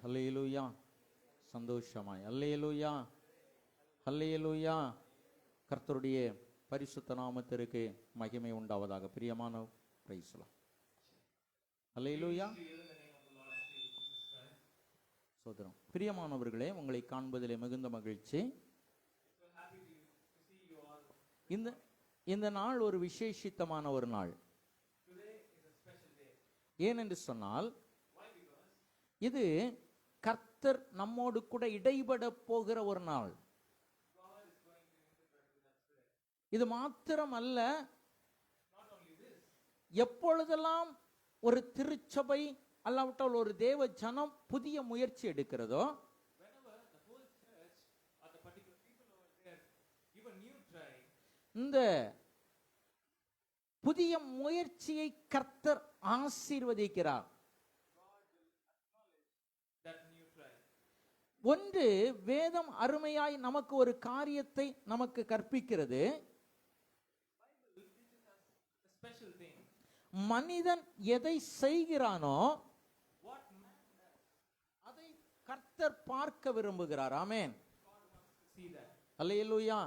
ஹல்லேலூயா. சந்தோஷமாய் அல்லேலூயா, அல்லேலூயா. கர்த்தருடைய பரிசுத்த நாமத்திற்கு மகிமை உண்டாவதாக. பிரியமான பிரைஸ் தி லார்ட். அல்லேலூயா. சோதரம் பிரியமானவர்களே, உங்களை காண்பதிலே மிகுந்த மகிழ்ச்சி. இந்த நாள் ஒரு விசேஷித்தமான ஒரு நாள். ஏனென்று சொன்னால், இது கர்த்தர் நம்மோடு கூட இடைபட போகிற ஒரு நாள். இது மாத்திரம் அல்ல, எப்பொழுதெல்லாம் ஒரு திருச்சபை அல்லாவிட்டால் ஒரு தேவ ஜனம் புதிய முயற்சி எடுக்கிறதோ, இந்த புதிய முயற்சியை கர்த்தர் ஆசீர்வதிக்கிறார். ஒன்று, வேதம் அருமையாய் நமக்கு ஒரு காரியத்தை நமக்கு கற்பிக்கிறது. மனிதன் எதை செய்கிறானோ அதை கர்த்தர் பார்க்க விரும்புகிறார். ஆமென். அல்லேலூயா.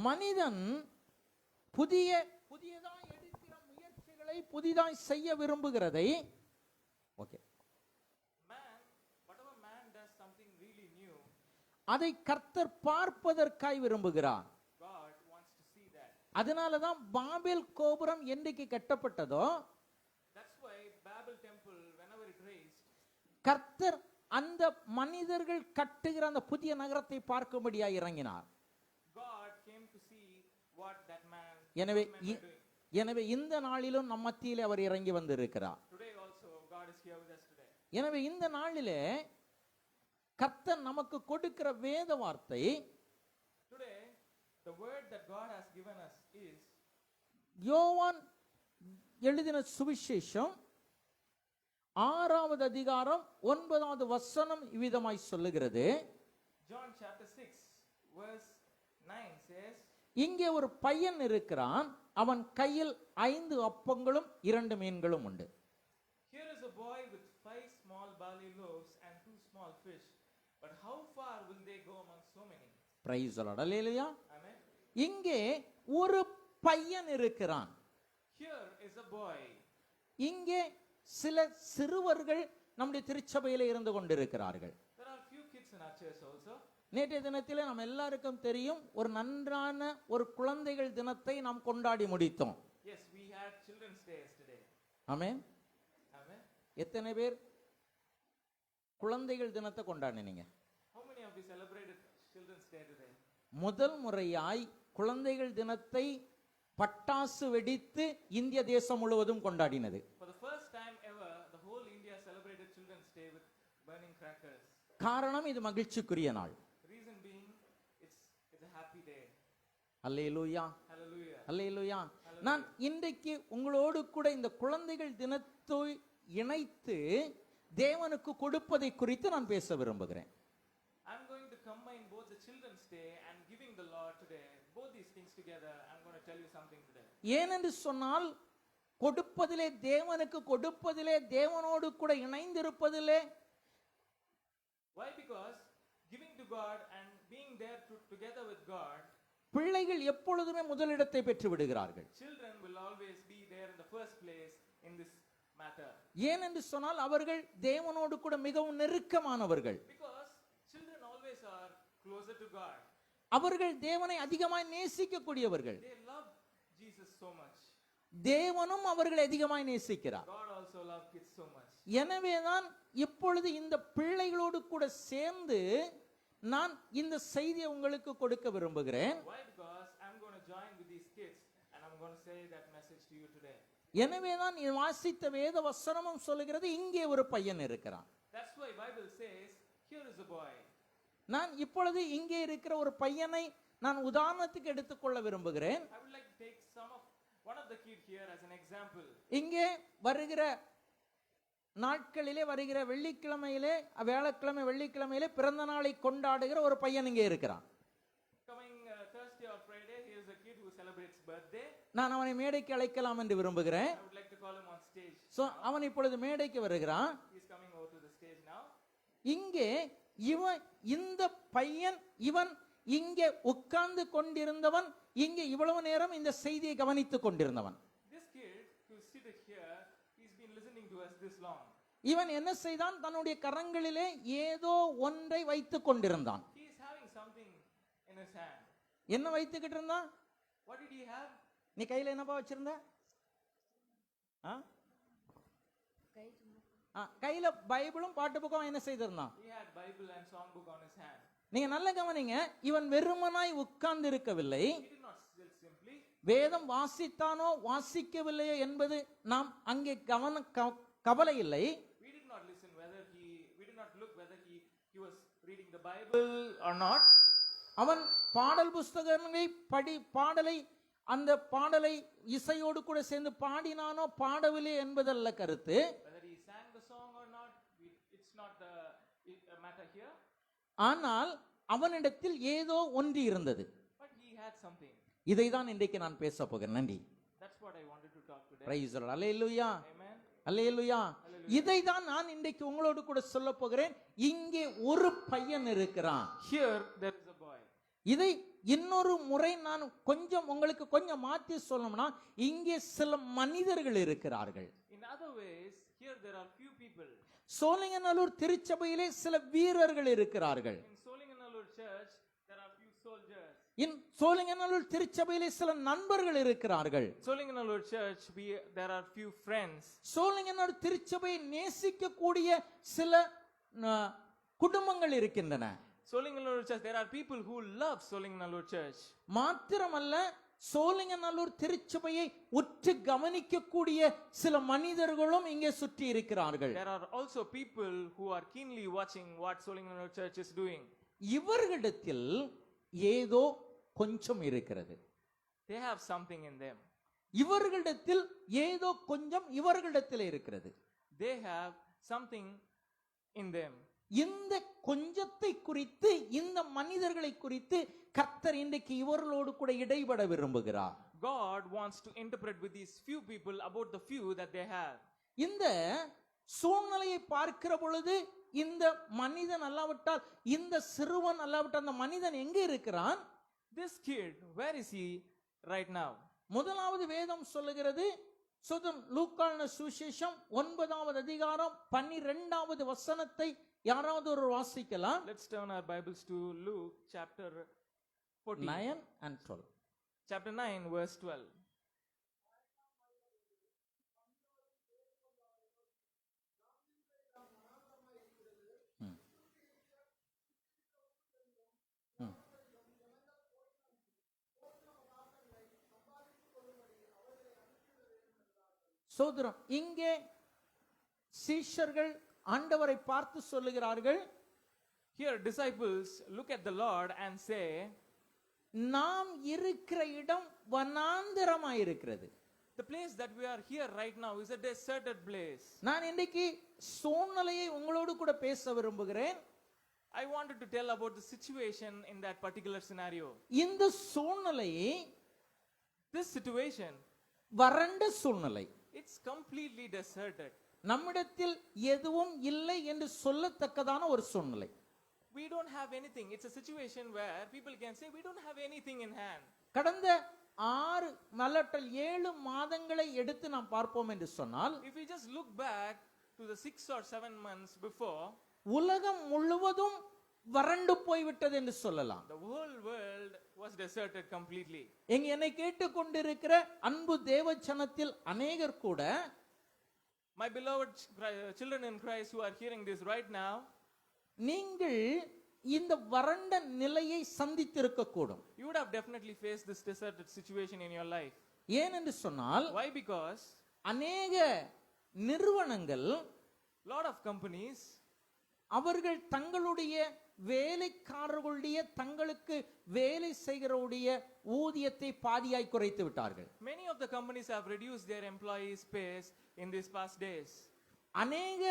மனிதன் புதியதாய் எடுக்கிற முயற்சிகளை புதிதாய் செய்ய விரும்புகிறதை, ஓகே, அதை கர்த்தர் பார்ப்பதற்காய் விரும்புகிறார். அதனாலதான் பாபேல் கோபுரம் என்றைக்கு கட்டப்பட்டதோ, கர்த்தர் அந்த மனிதர்கள் கட்டுகிற அந்த புதிய நகரத்தை பார்க்கும்படியாக இறங்கினார். எனவே இந்த நாளிலும் நம் மத்தியிலே அவர் இறங்கி வந்திருக்கிறார். எனவே இந்த நாளிலே கர்த்தர் நமக்கு கொடுக்கிற வேத வார்த்தை, யோவான் எழுதின சுவிசேஷம் 6வது அதிகாரம் 9வது வசனம் இவ்விதமாய் சொல்லுகிறது. John chapter 6 verse 9 says, இங்கே ஒரு பையன் இருக்கிறான், அவன் கையில் 5 அப்பங்களும் 2 மீன்களும் உண்டு. Here is a boy with 5 small barley loaves and 2 small fish, but how far will they go among so many? Praise the Lord. Hallelujah. Amen. இங்கே ஒரு பையன் இருக்கிறான். Here is a boy. இங்கே சில சிறுவர்கள் நம்முடைய திருச்சபையிலே இருந்து கொண்டிருக்கிறார்கள். There are few kids in our church also. நேற்றைய தினத்திலே நாம் எல்லாருக்கும் தெரியும், ஒரு நன்றான ஒரு குழந்தைகள் தினத்தை நாம் கொண்டாடி முடித்தோம். Yes, we had children's day yesterday. ஆமென். ஆமென். எத்தனை பேர் குழந்தைகள் தினத்தை கொண்டாடினீங்க? How many of you celebrated children's day today? முதல் முறையாய் குழந்தைகள் தினத்தை பட்டாசு வெடித்து இந்திய தேசம் முழுவதும் கொண்டாடினது. For the first time ever, the whole India celebrated children's day with burning crackers. காரணம், இது மகிழ்ச்சிக்குரிய நாள். Reason being, it's a happy day. Hallelujah. Hallelujah. அல்லேலூயா. நான் இன்றைக்கு உங்களோடு கூட இந்த குழந்தைகள் தினத்தை இணைத்து தேவனுக்கு கொடுப்பதை குறித்து நான் பேச விரும்புகிறேன். I'm going to combine both the children's day and giving the Lord today. Both these things together. I'm going to tell you something today. ஏனென்று சொன்னால், கொடுப்பதிலே, தேவனுக்கு கொடுப்பதிலே, தேவனோடு கூட இணைந்திருப்பதிலே. Why? Because giving to God and being there together with God, பிள்ளைகள் எப்பொழுதுமே முதலிடத்தை பெற்று விடுகிறார்கள். Children will always be there in the first place in this matter. ஏனென்று சொன்னால், அவர்கள் தேவனோடு கூட மிகவும் நெருக்கமானவர்கள். Because children always are closer to God. அவர்கள் தேவனை அதிகமாய் நேசிக்கக்கூடியவர்கள். They love Jesus so much. தேவனும் அவர்களை அதிகமாய் நேசிக்கிறார். God also loves kids so much. எனவேதான் இப்பொழுது இந்த பிள்ளைகளோடு கூட சேர்ந்து நான் இந்த செய்தியை உங்களுக்கு கொடுக்க விரும்புகிறேன். Why? Because I'm going to join with these kids and I'm going to say that message to you today. எனவேதான் வாசித்த வேத வசனமும் சொல்கிறது, இங்கே ஒரு பையன் இருக்கிறான். That's why Bible says, here is a boy. நான் இப்பொழுது இங்கே இருக்கிற ஒரு பையனை நான் உதாரணத்துக்கு எடுத்துக்கொள்ள விரும்புகிறேன். I would like to take one of the kid here as an example. இங்கே வருகிற நாட்களிலே, வருகிற வெள்ளிக்கிழமையிலே, வியாழக்கிழமை வெள்ளிக்கிழமையிலே பிறந்த நாளை கொண்டாடுகிற ஒரு பையன் இங்கே இருக்கிறான். Coming Thursday or Friday, he is a kid who celebrates birthday. நான் அவனை மேடைக்கு அழைக்கலாம் என்று விரும்புகிறேன். I would like to call him on stage. So அவன் இப்பொழுது மேடைக்கு வருகிறான். He is coming over to the stage now. இங்கே இந்த பையன் இவன் இங்கே உட்கார்ந்து கொண்டிருந்தவன், இங்கே இவ்வளவு நேரம் இந்த செய்தியை கவனித்துக் கொண்டிருந்தவன். This kid who is seated here, he's been listening to us this long. இவன் என்ன செய்தான்? தன்னுடைய கரங்களிலே ஏதோ ஒன்றை வைத்துக் கொண்டிருந்தான். He is having something in his hand. என்ன வைத்துக்கிட்டு இருந்தான்? What did he have? நீ கையில என்னப்பா வச்சிருந்த? கையில பைபிளும் பாட்டு புக்கும் என்ன செய்திருந்தான்? He had Bible and song book on his hand. நீங்க நல்ல கவனிங்க, இவன் வெறுமனாய் உட்கார்ந்து இருக்கவில்லை. He did not sit simply. வேதம் வாசித்தானோ வாசிக்கவில்லையோ என்பது நாம் அங்கே கவலை இல்லை. We did not listen we did not look whether he was reading the Bible or not. அவன் பாடல் புஸ்தகங்களை பாடலை அந்த பாடலை இசையோடு கூட சேர்ந்து பாடினானோ பாடவில்லை என்பதல்ல கருத்து. Whether he sang the song or not, it's not a matter here. ஆனால் அவனிடத்தில் ஏதோ ஒன்று இருந்தது. But he had something. இதை தான் இன்றைக்கு நான் பேச போகிறேன். நன்றி. That's what I wanted to talk today. Praise the Lord. Hallelujah. Amen. Hallelujah. இதை தான் நான் இன்றைக்கு உங்களோடு கூட சொல்ல போகிறேன். இங்கே ஒரு பையன் இருக்கிறான். Here there is a boy. இதை இன்னொரு முறை நான் கொஞ்சம் உங்களுக்கு கொஞ்சம் மாற்றி சொல்லணும்னா, இங்கே சில மனிதர்கள் இருக்கிறார்கள். In other ways, here there are few people. Sholinganallur திருச்சபையிலே சில வீரர்கள் இருக்கிறார்கள். In Solinganallur church there are few soldiers. Sholinganallur திருச்சபையிலே சில நண்பர்கள் இருக்கிறார்கள். Solinganallur church there are few friends. Sholinganallur திருச்சபையை நேசிக்கக்கூடிய சில குடும்பங்கள் இருக்கின்றன. Solinganallur church there are people who love Solinganallur church. மாத்திரமல்ல, சோழிங்கநல்லூர் திருச்சபையை உற்று கவனிக்கக்கூடிய சில மனிதர்களும் இங்கே சுற்றி இருக்கிறார்கள். There are also people who are keenly watching what Solinganallur church is doing. இவர்களிடத்தில் ஏதோ கொஞ்சம் இருக்கிறது. They have something in them. இவர்களிடத்தில் ஏதோ கொஞ்சம் இவர்களிடத்தில் இருக்கிறது. They have something in them. இந்த கொஞ்சத்தை குறித்து, இந்த மனிதர்களை குறித்து கர்த்தர் இன்றைக்கு இவர்களோடு கூட இடைபட விரும்புகிறார். God wants to interpret with these few people about the few that they have. இந்த சூழ்நிலையை பார்க்கிற பொழுது இந்த மனிதன் அல்லாவிட்டால், இந்த சிறுவன் அல்லாவிட்டால், அந்த மனிதன் எங்கே இருக்கிறான்? This kid, where is he right now? முதலாவது வேதம் சொல்லுகிறது, லூக்கான சுவிசேஷம் 9வது அதிகாரம் 12வது வசனத்தை யாராவது ஒரு வாசிக்கலாம்? Let's turn our Bibles to Luke chapter 14. 9 and 12. Chapter 9 verse 12. சோதரம், இங்கே சீஷர்கள் ஆண்டவரை பார்த்து சொல்லுகிறார்கள், here disciples look at the Lord and say, நாம் இருக்கிற இடம் வனாந்தரமாய் இருக்கிறது. the place that we are here right now is a deserted place. நான் இன்றைக்கு சூழ்நிலையை உங்களோடு கூட பேச விரும்புகிறேன். I wanted to tell about the situation in that particular scenario. இந்த சூழ்நிலை, this situation, வறண்ட சூழ்நிலை, it's completely deserted. நம்மிடத்தில் எதுவும் இல்லை என்று சொல்லத்தக்கதான ஒரு சூழ்நிலை. We don't have anything. It's a situation where people can say we don't have anything in hand. கடந்த 6 மலட்டல் 7 மாதங்களை எடுத்து நாம் பார்ப்போம் என்று சொன்னால், if we just look back to the 6 or 7 months before, உலகம் முழுவதும் வறண்டு போய்விட்டது என்று சொல்லலாம். the whole world was deserted completely. எங்க என்னை கேட்டுக்கொண்டிருக்கிற அன்பு தேவச்சனத்தில் அநேகர் கூட, my beloved children in Christ who are hearing this right now, நீங்கள் இந்த வறண்ட நிலையை சந்தித்திருக்க கூடும். you would have definitely faced this deserted situation in your life. ஏன் என்று சொன்னால், why? Because அநேக நிறுவனங்கள், lot of companies, அவர்கள் தங்களுடைய வேலைக்காரர்களுடைய, தங்களுக்கு வேலை செய்கிறவருடைய ஊதியத்தை பாதியாய் குறைத்து விட்டார்கள். many of the companies have reduced their employees' pays in these past days. அநேக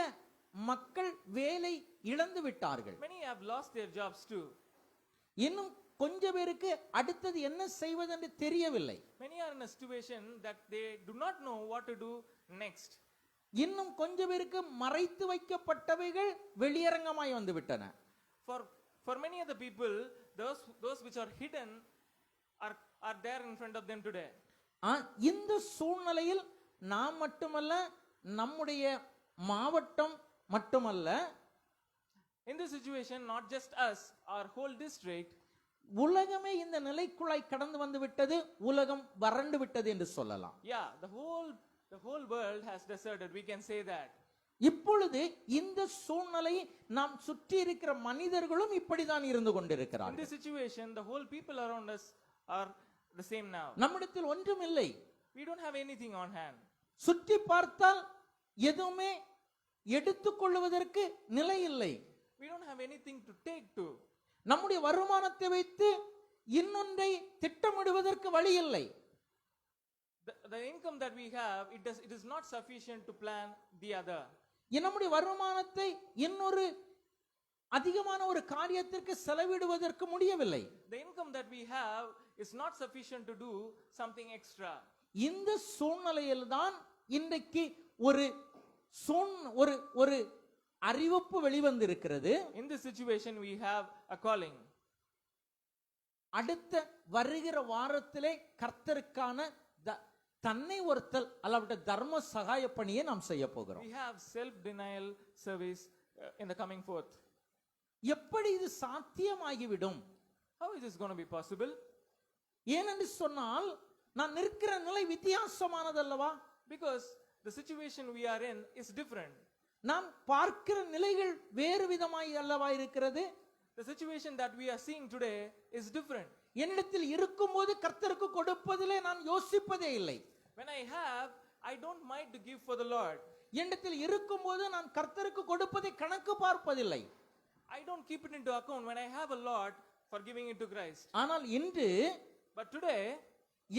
மக்கள் வேலை இழந்து விட்டார்கள். many have lost their jobs too. இன்னும் கொஞ்ச பேருக்கு அடுத்தது என்ன செய்வதென்று தெரியவில்லை. many are in a situation that they do not know what to do next. இன்னும் கொஞ்ச பேருக்கு மறைத்து வைக்கப்பட்டவைகள் வெளியரங்கமாய் வந்து விட்டன. For many other people, those which are hidden are there in front of them today. இந்த சூழ்நிலையில் நாம் மட்டுமல்ல, நம்முடைய மாவட்டம் மட்டுமல்ல, in this situation, not just us, our whole district, உலகமே இந்த நிலைக்குள்ளாய் கடந்து வந்து விட்டது, உலகம் வறண்டு விட்டது என்று சொல்லலாம். Yeah, the whole world has deserted, we can say that. இப்பொழுது இந்த சூழ்நிலை நாம் சுற்றி இருக்கிற மனிதர்களும் இப்படிதான் இருந்து In கொண்டிருக்கிறார்கள். this situation, the whole people around us are the same now. நம்மிடத்தில் ஒன்றும் இல்லை. We don't have anything on hand. சுற்றி பார்த்தால் எதுவுமே எடுத்துக்கொள்வதற்கு நிலை இல்லை. We don't have anything to take to. நம்முடைய வருமானத்தை வைத்து இன்னொன்றை திட்டமிடுவதற்கு வழி இல்லை. The income that we have, it is not sufficient to plan the other. நம்முடைய வருமானத்தை இன்னொரு அதிகமான ஒரு காரியத்திற்கு செலவிடுவதற்கு முடியவில்லை. The income that we have is not sufficient to do something extra. இந்த சூழ்நிலையில் தான் இன்றைக்கு ஒரு ஒரு அறிவிப்பு வெளிவந்திருக்கிறது. In this situation we have a calling. அடுத்த வருகிற வாரத்திலே கர்த்தருக்கான தன்னை ஒருத்தல் அல்லது தர்ம சகாய பணியை நாம் செய்ய போகிறோம். We have self denial service in the coming forth. எப்படி இது சாத்தியமாகிவிடும்? How is this going to be possible? ஏனென்று சொன்னால் நான் நிற்கிற நிலை வித்தியாசமானதல்லவா? Because the situation we are in is different. நாம் பார்க்கிற நிலைகள் வேறு விதமாய் அல்லவா இருக்கிறது? The situation that we are seeing today is different. என்னிடத்தில் இருக்கும்போது கர்த்தருக்கு கொடுப்பதிலே நான் யோசிப்பதே இல்லை. When I have, I don't mind to give for the Lord. என்னிடத்தில் இருக்கும்போது நான் கர்த்தருக்கு கொடுப்பதை கணக்கு பார்ப்பதில்லை. I don't keep it into account when I have a lot for giving it to Christ. ஆனால் இன்று But today,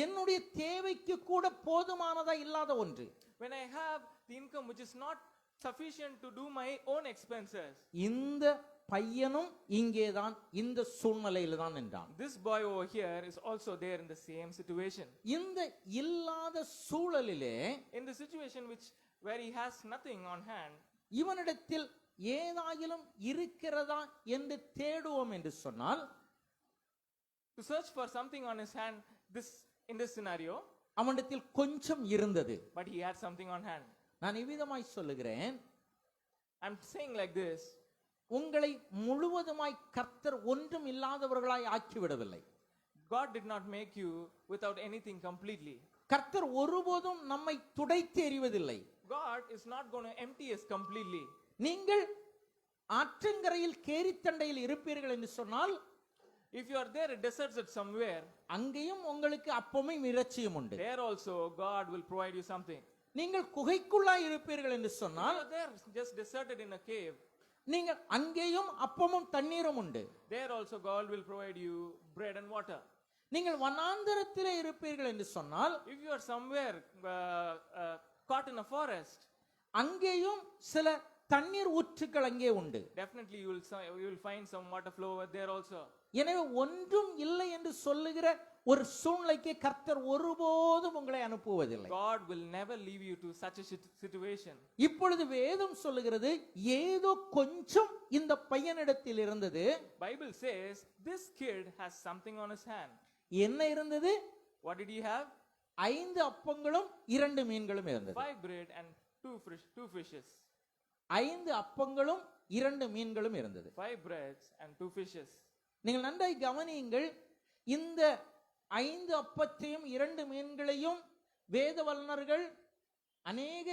என்னுடைய தேவைக்கு கூட போதுமானதா இல்லாத ஒன்று, when I have the income which is not sufficient to do my own expenses, இந்த பையனும் இங்கேதான் இந்த சூழ்நிலையில் தான் என்றான். this boy over here is also there in the same situation. இந்த இல்லாத சூழலிலே, In the situation where he has nothing on hand, இவனிடத்தில் ஏதாயிலும் இருக்கிறதா என்று தேடுவோம் என்று சொன்னால், to search for something on his hand, in this scenario, அவனிடத்தில் கொஞ்சம் இருந்தது. but he had something on hand. நான் இவ்விதமாய் சொல்லுகிறேன், I'm saying like this, உங்களை முழுவதுமாய் கர்த்தர் ஒன்றும் இல்லாதவர்களாய் ஆக்கிவிடவில்லை. God did not make you without anything completely. கர்த்தர் ஒருபோதும் நம்மை துடைத்து எறிவதில்லை. God is not going to empty us completely. நீங்கள் ஆற்றங்கரையில் கேரித்தண்டையில் இருப்பீர்கள் என்று சொன்னால், If you are there at deserts at somewhere, அங்கேயும் உங்களுக்கு அப்பமும் இறைச்சியும் உண்டு. there also God will provide you something. நீங்கள் குகைக்குள்ளாய் இருப்பீர்கள் என்று If சொன்னால், you are there just deserted in a cave, நீங்கள் அங்கேயும் அப்பமும் தண்ணீரும் உண்டு. there also God will provide you bread and water. நீங்கள் வனாந்தரத்திலே இருப்பீர்கள் என்று சொன்னால், If you are somewhere caught in a forest, அங்கேயும் சில தண்ணீர் ஊற்றுக்கள் அங்கே உண்டு. definitely you will find some water flow over there also. எனவே ஒன்றும் இல்லை என்று சொல்லுகிற ஒரு சூழ்நிலைக்கு கர்த்தர் ஒருபோதும் உங்களை அனுப்புவதில்லை. God will never leave you to such a situation. இப்பொழுது வேதம் சொல்லுகிறது, ஏதோ கொஞ்சம் இந்த பையனிடத்தில் இருந்தது. Bible says this kid has something on his hand. என்ன இருந்தது? What did he have? 5 அப்பங்களும் 2 மீன்களும் இருந்தது. 5 bread and 2 fishes. 5 அப்பங்களும் 2 மீன்களும் இருந்தது. 5 breads and 2 fishes. நீங்கள் நன்றாய் கவனியுங்கள். இந்த 5 அப்பத்தையும் 2 மீன்களையும் வேத வல்லுனர்கள் அநேக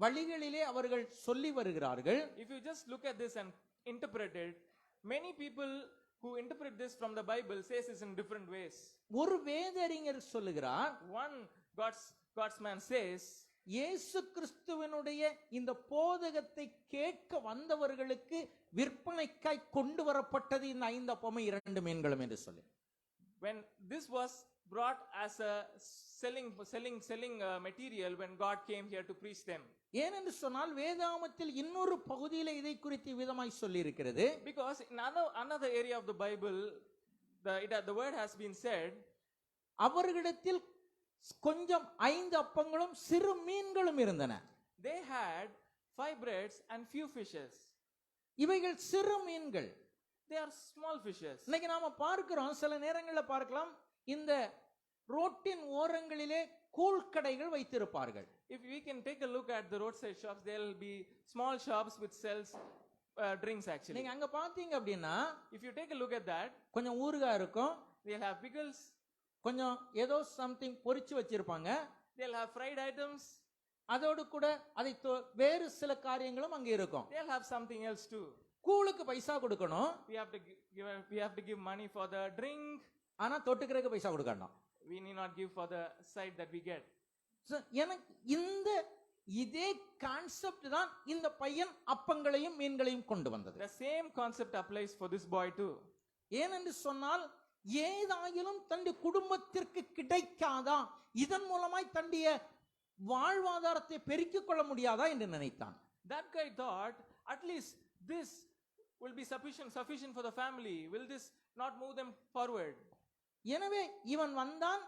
வழிகளிலே அவர்கள் சொல்லி வருகிறார்கள். If you just look at this and interpret it, many people who interpret this from the Bible says this in different ways. ஒரு வேதறிஞர் சொல்லுகிறார், One God's man says, இயேசு கிறிஸ்துவினுடைய இந்த போதகத்தை கேட்க வந்தவர்களுக்கு விற்பனைக்காய் கொண்டு வரப்பட்டது இந்த 5 அப்பமும் 2 மீன்களும் என்று சொல்லி, when this was brought as a selling material when God came here to preach them. ஏனென்று சொன்னால் வேதாகமத்தில் இன்னொரு பகுதியிலே இதை குறித்து விதமாய் சொல்லி இருக்கிறது. Because in another area of the Bible, the word has been said, அவர்களிடத்தில் கொஞ்சம் 5 அப்பங்களும் சிறு மீன்களும் இருந்தன. They had 5 breads and few fishes. இவைகள் சிறு மீன்கள். They are small fishes. இன்னைக்கு நாம பார்க்கிறோம், சில நேரங்களில் பார்க்கலாம், இந்த ரோட்டின் ஓரங்களிலே கூழ்கடைகள் வைத்திருப்பார்கள். If we can take a look at the roadside shops, there will be small shops which sells drinks actually. நீங்க அங்க பாத்தீங்க அப்படின்னா, If you take a look at that, கொஞ்சம் ஊறுகாய் இருக்கும், they'll have pickles, கொஞ்சம் ஏதோ சம்திங் பொரிச்சு வச்சிருப்பாங்க, they'll have fried items, அதோடு கூட அதை வேறு சில காரியங்களும் அங்க இருக்கும். they'll have something else too. கூழுக்கு பைசா கொடுக்கணும், We have to give money for the drink. ஆனா தொட்டுக்கிறதுக்கு பைசா கொடுக்கணும். We need not give for the side that we get. எனக்கு இந்த இதே கான்செப்ட் தான் இந்த பையன் அப்பங்களையும் மீன்களையும் கொண்டு வந்தது. The same concept applies for this boy too. ஏனென்று சொன்னால், ஏதாயிலும் தன்னுடைய குடும்பத்திற்கு கிடைக்காதா, இதன் மூலமாய் தன்னுடைய வாழ்வாதாரத்தை பெருக்கிக் கொள்ள முடியாதா என்று நினைத்தான். That guy thought, at least this will be sufficient for the family. Will this not move them forward? எனவே இவன் வந்தான்.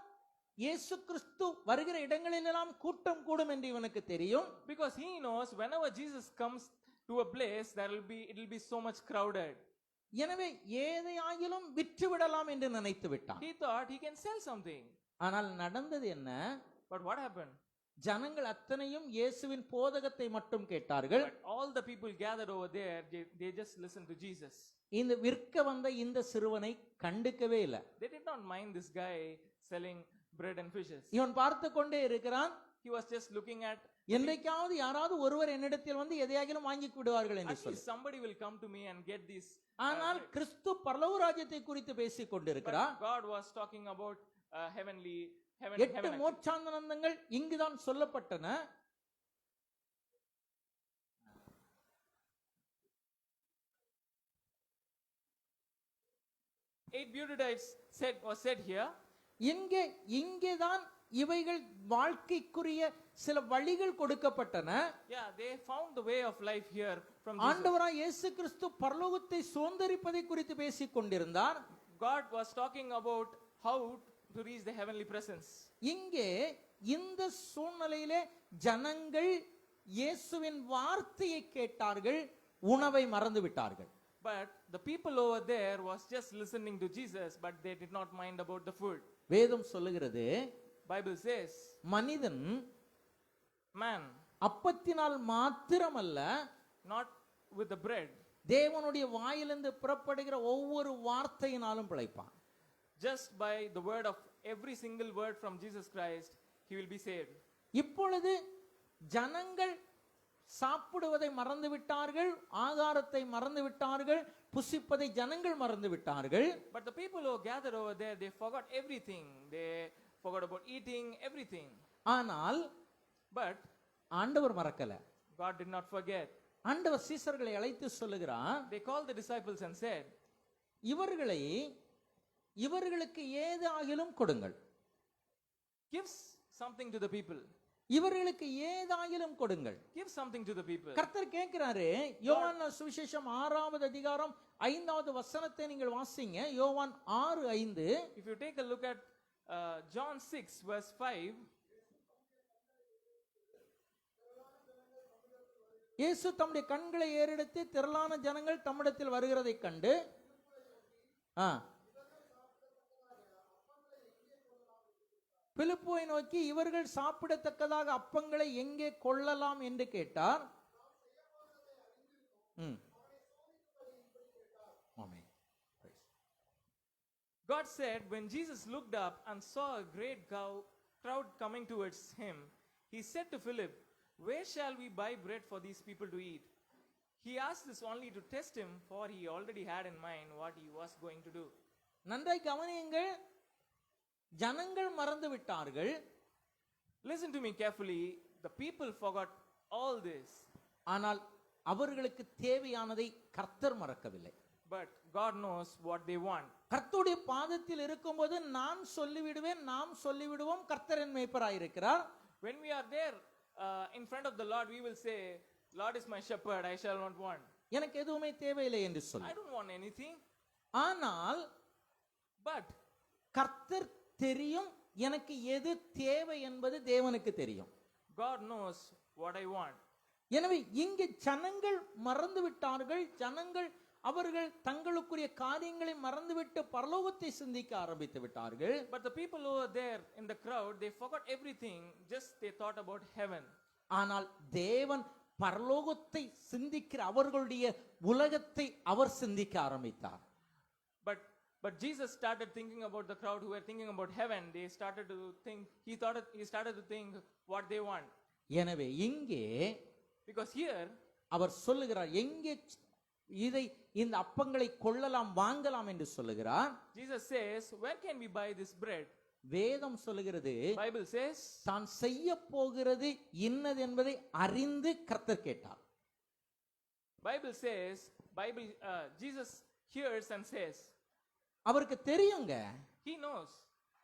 இயேசு கிறிஸ்து வருகிற இடங்களிலெல்லாம் கூட்டம் கூடும் என்று இவனுக்கு தெரியும். Because he knows whenever Jesus comes to a place, it will be so much crowded. எனவே ஏதையாயிலும் விற்று விடலாம் என்று நினைத்து விட்டான். He thought he can sell something. ஆனால் நடந்தது என்ன? But what happened? ஜனங்கள் அத்தனையும் இயேசுவின் போதகத்தை மட்டும் கேட்டார்கள். But all the people gathered over there, they just listened to Jesus. இந்த விற்க வந்த இந்த சிறுவனை கண்டுக்கவே இல்லை. They did not mind this guy selling bread and fishes. இவன் பார்த்து கொண்டே இருக்கிறான். He was just looking at, என்றைக்காவது யாராவது ஒருவர் என்னிடத்தில் வந்து எதையாகிலும் வாங்கி விடுவார்கள் என்று at சொல்லி. least somebody will come to me and get this. ஆனால் கிறிஸ்து பரலோக ராஜ்யத்தை குறித்து பேசிக் கொண்டிருக்கிறார். But God was talking about heaven. 8 மோட்சானந்தங்கள் இங்குதான் சொல்லப்பட்டன. 8 Beatitudes was said here. இங்கேதான் இவைகள் வாழ்க்கைக்குரிய சில வழிகள் கொடுக்கப்பட்டன. Yeah, they found the way of life here from Jesus. ஆண்டவராய் இயேசு கிறிஸ்து பரலோகத்தை சுதந்தரிப்பதை குறித்து பேசிக் கொண்டிருந்தார். God was talking about how to reach the heavenly presence. இங்கே இந்த சூழ்நிலையிலே ஜனங்கள் இயேசுவின் வார்த்தையை கேட்டார்கள், உணவை மறந்து விட்டார்கள். But the people over there was just listening to Jesus, but they did not mind about the food. வேதம் சொல்லுகிறது, Bible says, மனிதன் man, அப்பத்தினால் மாத்திரமல்ல, not with the bread, தேவனுடைய வாயிலிருந்து புறப்படுகிற ஒவ்வொரு வார்த்தையினாலும் பிழைப்பான். just by the word of every single word from Jesus Christ, he will be saved. இப்பொழுது ஜனங்கள் சாப்பிடுவதை மறந்து விட்டார்கள், ஆகாரத்தை மறந்து விட்டார்கள், புசிப்பதை ஜனங்கள் மறந்து விட்டார்கள். But the people who gathered over there, they forgot everything. They forgot about eating, everything. ஆனால் But ஆண்டவர் மறக்கல. God did not forget. ஆண்டவர் சீசர்களை அழைத்து சொல்லுகிறார், They called the disciples and said, இவர்களுக்கு ஏதாகிலும் கொடுங்கள். give something to the people. இவர்களுக்கு ஏதாகிலும் கொடுங்கள். Give something to the people. கர்த்தர் கேட்கிறாரு, யோவான் சுவிசேஷம் 6வது அதிகாரம் 5வது வசனத்தை நீங்கள் வாசிங்க. யோவான் 6:5. If you take a look at John 6 verse 5, இயேசு தம்முடைய கண்களை ஏறெடுத்து திரளான ஜனங்கள் தம்மிடத்தில் வருகிறதை கண்டு, பிலிப்போவை நோக்கி இவர்கள் சாப்பிடத்தக்கதாக அப்பங்களை எங்கே கொள்ளலாம் என்று கேட்டார். God said, when Jesus looked up and saw a great crowd coming towards him, he said to Philip, where shall we buy bread for these people to eat? He asked this only to test him, for he already had in mind what he was going to do. நன்றாய் கவனியுங்கள், ஜனங்கள் மறந்து விட்டார்கள். Listen to me carefully. The people forgot all this. ஆனால் அவர்களுக்கு தேவையானதை கர்த்தர் மறக்கவில்லை. But God knows what they want. கர்த்தருடைய பாதத்தில் இருக்கும்போது நான் சொல்லிவிடுவேன், நாம் சொல்லிவிடுவோம், கர்த்தர் என் மேய்ப்பராய் இருக்கிறார். When we are there in front of the Lord, we will say, Lord is my shepherd, I shall not want. எனக்கு எதுவுமே தேவையில்லை என்று I சொல்லி. don't want anything. ஆனால் But கர்த்தர் தெரியும், எனக்கு எது தேவை என்பது தேவனுக்கு தெரியும். God knows what I want. எனவே இங்கே ஜனங்கள் மறந்து விட்டார்கள். ஜனங்கள் அவர்கள் தங்களுக்குரிய காரியங்களை மறந்துவிட்டு பரலோகத்தை சிந்திக்க ஆரம்பித்து விட்டார்கள். But the people over there in the crowd, they forgot everything, just they thought about heaven. ஆனால் தேவன் பரலோகத்தை சிந்திக்கிற அவர்களுடைய உலகத்தை அவர் சிந்திக்க ஆரம்பித்தார். But Jesus started thinking about the crowd who were thinking about heaven. They started to think, he started to think what they want. எனவே இங்கே Because here, அவர் சொல்லுகிறார், எங்கே இதை இந்த அப்பங்களை கொள்ளலாம் வாங்கலாம் என்று சொல்லுகிறார். Jesus says, where can we buy this bread? வேதம் சொல்லுகிறது, Bible says, தான் செய்ய போகிறது இன்னது என்பதை அறிந்து கர்த்தர் கேட்டார். Bible says, Jesus hears and says, அவருக்கு தெரியுங்க, he knows.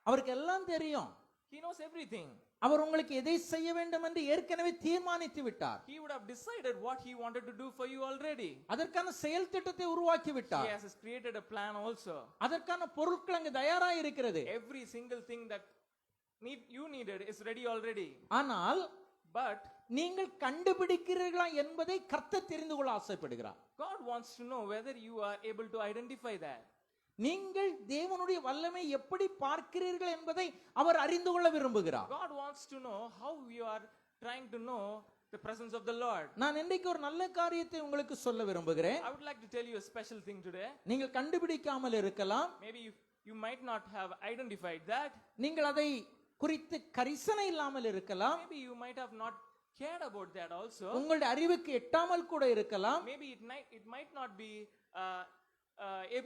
அவருக்கு எல்லாம் தெரியும். He knows everything. அவர் உங்களுக்கு எதை செய்ய வேண்டும் என்று ஏற்கனவே தீர்மானித்து விட்டார். He would have decided what he wanted to do for you already. அதற்கான செயல் திட்டத்தை உருவாக்கி He விட்டார். has created a plan also. அதற்கான பொருட்கள் அங்கு தயாராக இருக்கிறது. Every single thing that you needed is ready already. ஆனால் But நீங்கள் கண்டுபிடிக்கிறீர்களா என்பதை கர்த்தர் தெரிந்து கொள்ள ஆசைப்படுகிறார். God wants to know whether you are able to identify that. நீங்கள் தேவனுடைய வல்லமை எப்படி பார்க்கிறீர்கள் என்பதை அவர் அறிந்து கொள்ள விரும்புகிறார். God wants to know how you are trying to know the presence of the Lord. நான் இன்றைக்கு ஒரு நல்ல காரியத்தை உங்களுக்கு சொல்ல விரும்புகிறேன். I would like to tell you a special thing today. நீங்கள் கண்டுபிடிக்காமல் இருக்கலாம். Maybe you might not have identified that. நீங்கள் அதை குறித்து கரிசனை இல்லாமல் இருக்கலாம். Maybe you might have not cared about that also. உங்களுடைய அறிவுக்கு எட்டாமல் கூட இருக்கலாம். Maybe it might not be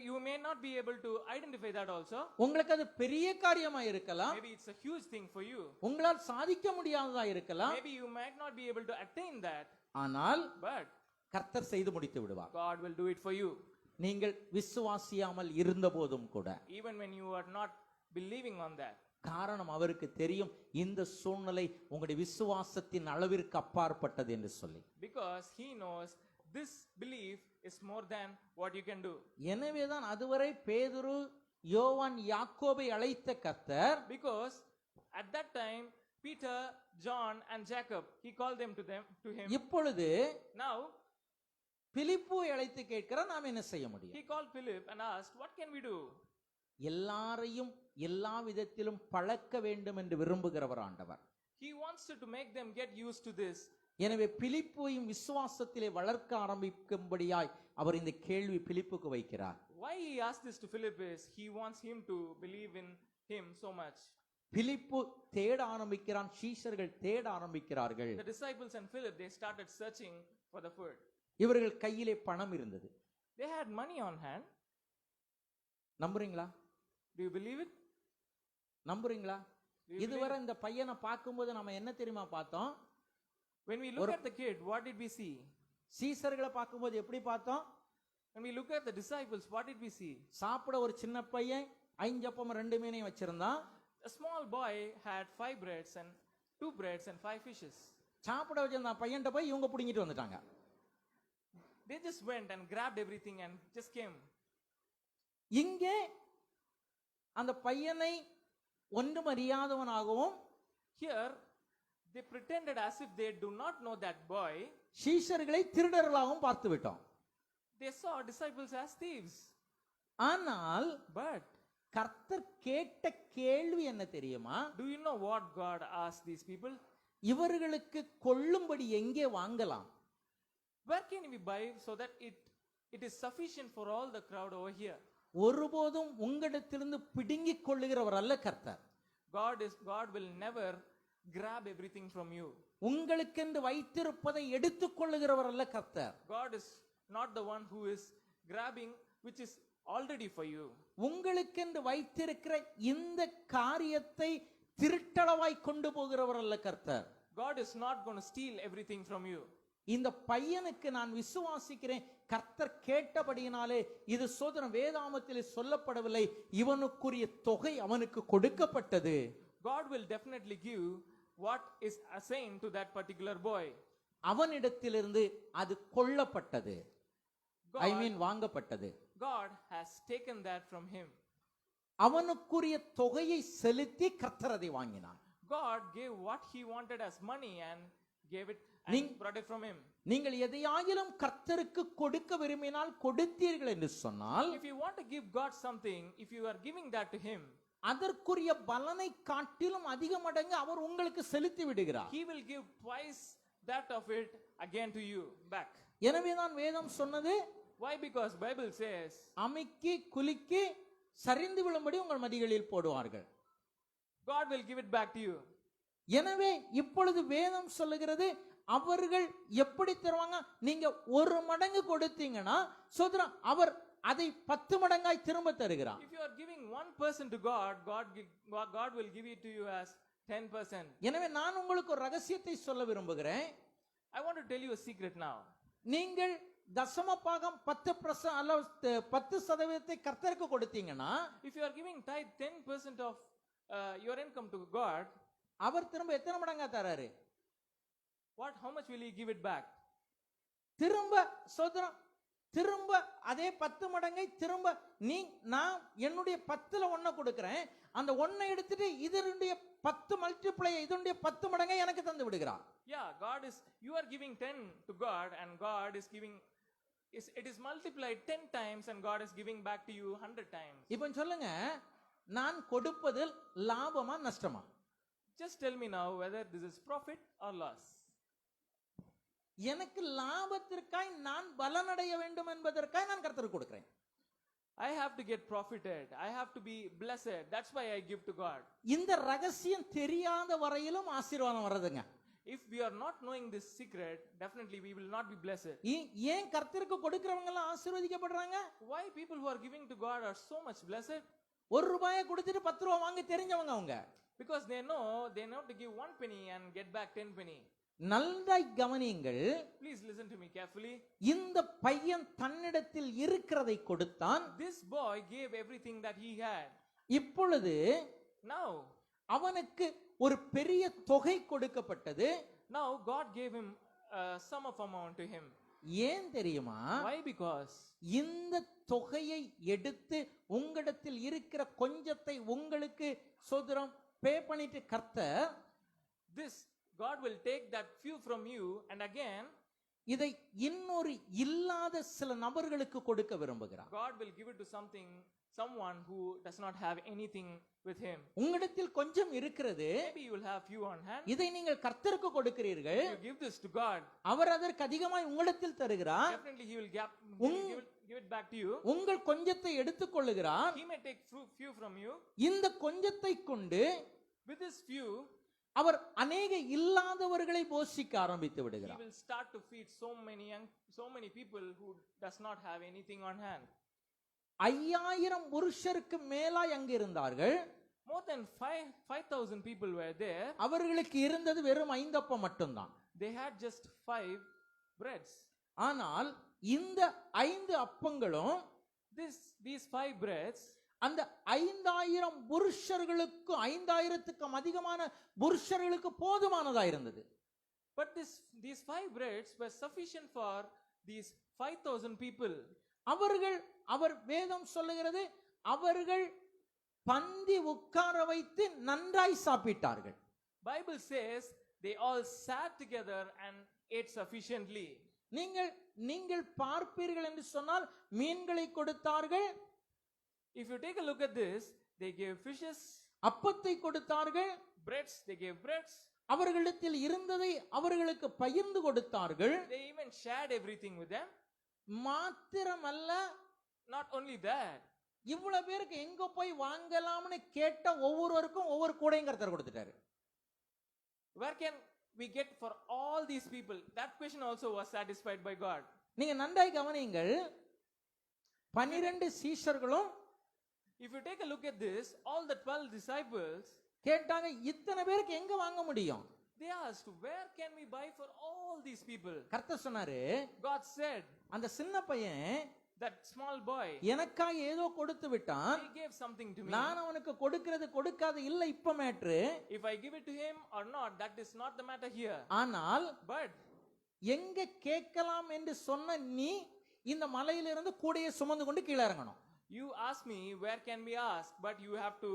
you may not be able to identify that also. உங்களுக்கு அது பெரிய காரியமா இருக்கலாம். Maybe it's a huge thing for you. உங்களால் சாதிக்க முடியாததா இருக்கலாம். Maybe you might not be able to attain that. ஆனால் But கர்த்தர் செய்து முடித்து விடுவார். God will do it for you. நீங்கள் விசுவாசியாமல் இருந்த போதும் கூட. Even when you are not believing on that. காரணம் அவருக்கு தெரியும் இந்த சூழ்நிலை உங்களுடைய விசுவாசத்தின் அளவிற்கு அப்பாற்பட்டது என்று சொல்லி. Because he knows this belief is more than what you can do. எனவேதான் அதுவரை பேதுரு, யோவான், யாக்கோபை அழைத்த கர்த்தர், Because at that time Peter, John and Jacob, he called them to him. இப்பொழுது Now பிலிப்பை அழைத்து கேட்கிறார், நாம் என்ன செய்ய முடியும்? he called Philip and asked, what can we do? எல்லாரையும் எல்லா விதத்திலும் பழக்க வேண்டும் என்று விரும்புகிறவர் ஆண்டவர். He wants to make them get used to this. எனவே பிலிப்பையும் விசுவாசத்திலே வளர்க்க ஆரம்பிக்கும்படியாய் அவர் இந்த கேள்வி பிலிப்புக்கு வைக்கிறார். Why he asked this to Philip is he wants him to believe in him so much. பிலிப்பு தேட ஆரம்பிக்கிறான், சீஷர்கள் தேட ஆரம்பிக்கிறார்கள். The disciples and Philip, they started searching for the food. இவர்கள் கையிலே பணம் இருந்தது. They had money on hand. நம்புறீங்களா? Do you believe it? நம்புறீங்களா? இதுவரை இந்த பையனை பார்க்கும்போது நம்ம என்ன தெரியுமா பார்த்தோம்? When we look at the kid, what did we see? சீஷர்களை பார்க்கும்போது எப்படி பார்த்தோம்? When we look at the disciples, what did we see? சாப்பிட ஒரு சின்ன பையன் 5 அப்பம் 2 மீனையும் வச்சிருந்தான். A small boy had 5 breads and 2 breads and 5 fishes. சாப்பிட வச்சிருந்த பையன்ட்ட போய் இவங்க புடிங்கிட்டு வந்துட்டாங்க. They just went and grabbed everything and just came. இங்கே அந்த பையனை ஒன்றும் அறியாதவனாகவும், Here they pretended as if they do not know that boy. சீஷர்களை திருடர்களாகவும் பார்த்து விட்டோம். They saw disciples as thieves. ஆனால் But கர்த்தர் கேட்ட கேள்வி என்ன தெரியுமா? do you know what God asked these people? இவர்களுக்கு கொள்ளும்படி எங்கே வாங்கலாம்? Where can we buy so that it is sufficient for all the crowd over here? ஒருபோதும் உங்களிடத்திலிருந்து பிடுங்கிக் கொள்ளுகிறவர் அல்ல கர்த்தர். God will never grab everything from you. உங்களுக்கென்று வைத்திருப்பதை எடுத்துக் கொள்ளுகிறவர் அல்ல கர்த்தர். God is not the one who is grabbing which is already for you. உங்களுக்கென்று வைத்திருக்கிற இந்த காரியத்தை திருட்டளவாய் கொண்டு போகிறவர் அல்ல கர்த்தர். God is not going to steal everything from you. இந்த பையனுக்கு நான் விசுவாசிக்கிறேன், கர்த்தர் கேட்டபடியினாலே இது சோதரம் வேதாமத்திலே சொல்லப்படவில்லை, இவனுக்குரிய தொகை அவனுக்கு கொடுக்கப்பட்டது. God will definitely give what is assigned to that particular boy. அவனிடத்திலிருந்து அது கொள்ளப்பட்டது. வாங்கப்பட்டது. God has taken that from him. அவனுக்குரிய தொகையை செலுத்தி கர்த்தர் அதை வாங்கினார். God gave what he wanted as money and gave it Ning- and brought it from him. நீங்கள் எதையாகிலும் கர்த்தருக்கு கொடுக்க விரும்பினால் கொடுத்தீர்கள் என்று சொன்னால் If you want to give God something, if you are giving that to him, அதற்குரிய பலனை காட்டிலும் அதிக மடங்கு அவர் உங்களுக்கு செலுத்தி விடுகிறார். he will give twice that of it again to you back. எனவேதான் வேதம் சொன்னது, Why? Because Bible says, அமிக்கி குலுக்கி சரிந்து விழும்படி உங்கள் மதிகளில் போடுவார்கள். God will give it back to you. எனவே இப்பொழுது வேதம் சொல்லுகிறது, அவர்கள் எப்படி தருவாங்க? நீங்க ஒரு மடங்கு கொடுத்தீங்கன்னா சோதரம் அவர் அதை 10 மடங்காய் திரும்ப தருகிறார். If you are giving 1% to God, God will give it to you as 10%. எனவே நான் உங்களுக்கு ஒரு ரகசியத்தை சொல்ல விரும்புகிறேன். I want to tell you a secret now. நீங்கள் தசம பாகம் 10% அல்லது 10% கர்த்தருக்கு கொடுத்தீங்கன்னா If you are giving tithe 10% of your income to God, அவர் திரும்ப எத்தனை மடங்கா தராரு? how much will he give it back? திரும்ப சோதரம் திரும்ப அதே 10 மடங்கை திரும்ப நான் என்னுடைய 10ல 1 கொடுக்கிறேன், அந்த 1 எடுத்துட்டு இதனுடைய 10 மல்டிப்ளை இதனுடைய 10 மடங்கை எனக்கு தந்து விடுகிறார். Yeah, you are giving 10 to God and God is giving, it is multiplied 10 times and God is giving back to you 100 times. இப்போ சொல்லுங்க, நான் கொடுப்பதில் லாபமா நஷ்டமா? Just tell me now whether this is profit or loss. எனக்கு லாபத்திற்காய் நான் பலனடைய வேண்டும் என்பதற்காய் நான் கர்த்தருக்கு கொடுக்கிறேன். I have to get profited. I have to be blessed. That's why I give to God. இந்த ரகசியம் தெரியாத வரையிலும் ஆசீர்வாதம் வர்றதுங்க. If we are not knowing this secret, definitely we will not be blessed. ஏன் கர்த்தருக்கு கொடுக்கிறவங்க எல்லாம் ஆசீர்வதிக்கப்படுறாங்க? Why people who are giving to God are so much blessed? 1 ரூபாயை கொடுத்துட்டு 10 ரூபாய் வாங்க தெரிஞ்சவங்க அவங்க. Because they know to give 1 penny and get back 10 penny. நன்றாய் கவனியுங்கள். Please listen to me carefully. இந்த பையன் தன்னிடத்தில் இருக்கிறதை கொடுத்தான். This boy gave everything that he had. இப்பொழுது Now அவனுக்கு ஒரு பெரிய தொகை கொடுக்கப்பட்டது. Now God gave him a sum of amount to him. ஏன் தெரியுமா? Why? Because இந்த தொகையை எடுத்து உங்களிடத்தில் இருக்கிற கொஞ்சத்தை உங்களுக்கு சோதரம் பே பண்ணிட்டு கர்த்தர் this God will take that few from you and again இதை இன்னொரு இல்லாத சில நபர்களுக்கு கொடுக்க விரும்புகிறார். God will give it to someone who does not have anything with him. உங்களிடத்தில் கொஞ்சம் இருக்கிறது, Maybe you will have few on hand. இதை நீங்கள் கர்த்தருக்கு கொடுக்கிறீர்கள், You give this to God. அவர் அதற்கு அதிகமாய் உங்களிடத்தில் தருகிறார். Definitely he will give it back to you. உங்கள் கொஞ்சத்தை எடுத்துக்கொள்ளுகிறார். He may take few from you. இந்த கொஞ்சத்தை கொண்டு With this few, அவர் அநேக இல்லாதவர்களை போஷிக்க ஆரம்பித்து he விடுகிறார். will start to feed so many people who does not have anything on hand. 5000 புருஷருக்கு மேலாய் அங்கு இருந்தார்கள். More than 5,000 people were there. அவர்களுக்கு இருந்தது வெறும் 5 அப்பம் மட்டும்தான். They had just 5 breads. ஆனால் இந்த 5 அப்பங்களும் These 5 breads, அந்த 5000 புருஷர்களுக்கு 5000க்கும் அதிகமான புருஷர்களுக்கு போதுமானதா இருந்தது. but these 5 breads were sufficient for these 5,000 people. அவர் வேதம் சொல்லுகிறது, அவர்கள் பந்தி உட்கார வைத்து நன்றாய் சாப்பிட்டார்கள். Bible says they all sat together and ate sufficiently. நீங்கள் பார்ப்பீர்கள் என்று சொன்னால் மீன்களை கொடுத்தார்கள். If you take a look at this, they gave fishes. அப்பத்தை கொடுத்தார்கள். Breads, they gave breads. அவர்களிடத்தில் இருந்ததை அவர்களுக்கு பகிர்ந்து கொடுத்தார்கள். They even shared everything with them. மாத்திரமல்ல, not only that, இவ்வளவு பேருக்கு எங்க போய் வாங்கலாம்னு கேட்ட ஒவ்வொருவருக்கும் ஒவ்வொரு கூடையும் கர்த்தர் கொடுத்துட்டாரு. where can we get for all these people? That question also was satisfied by God. நீங்க நன்றாய் கவனியுங்கள். 12 சீஷர்களும், if you take a look at this, all the 12 disciples கேட்டாங்க, இத்தனை பேருக்கு எங்க வாங்க முடியும்? they asked, where can we buy for all these people? கர்த்தர் சொன்னாரு, God said, அந்த சின்ன பையன் that small boy, எனக்காக ஏதோ கொடுத்து விட்டான், he gave something to me. நான் அவனுக்கு கொடுக்கிறது கொடுக்காது இல்ல இப்ப matter. If I give it to him or not, that is not the matter here. ஆனால் But எங்க கேட்கலாம் என்று சொன்ன நீ இந்த மலையிலிருந்து கூடையை சுமந்து கொண்டு கீழே இறங்கணும். you ask me, where can we ask? But you have to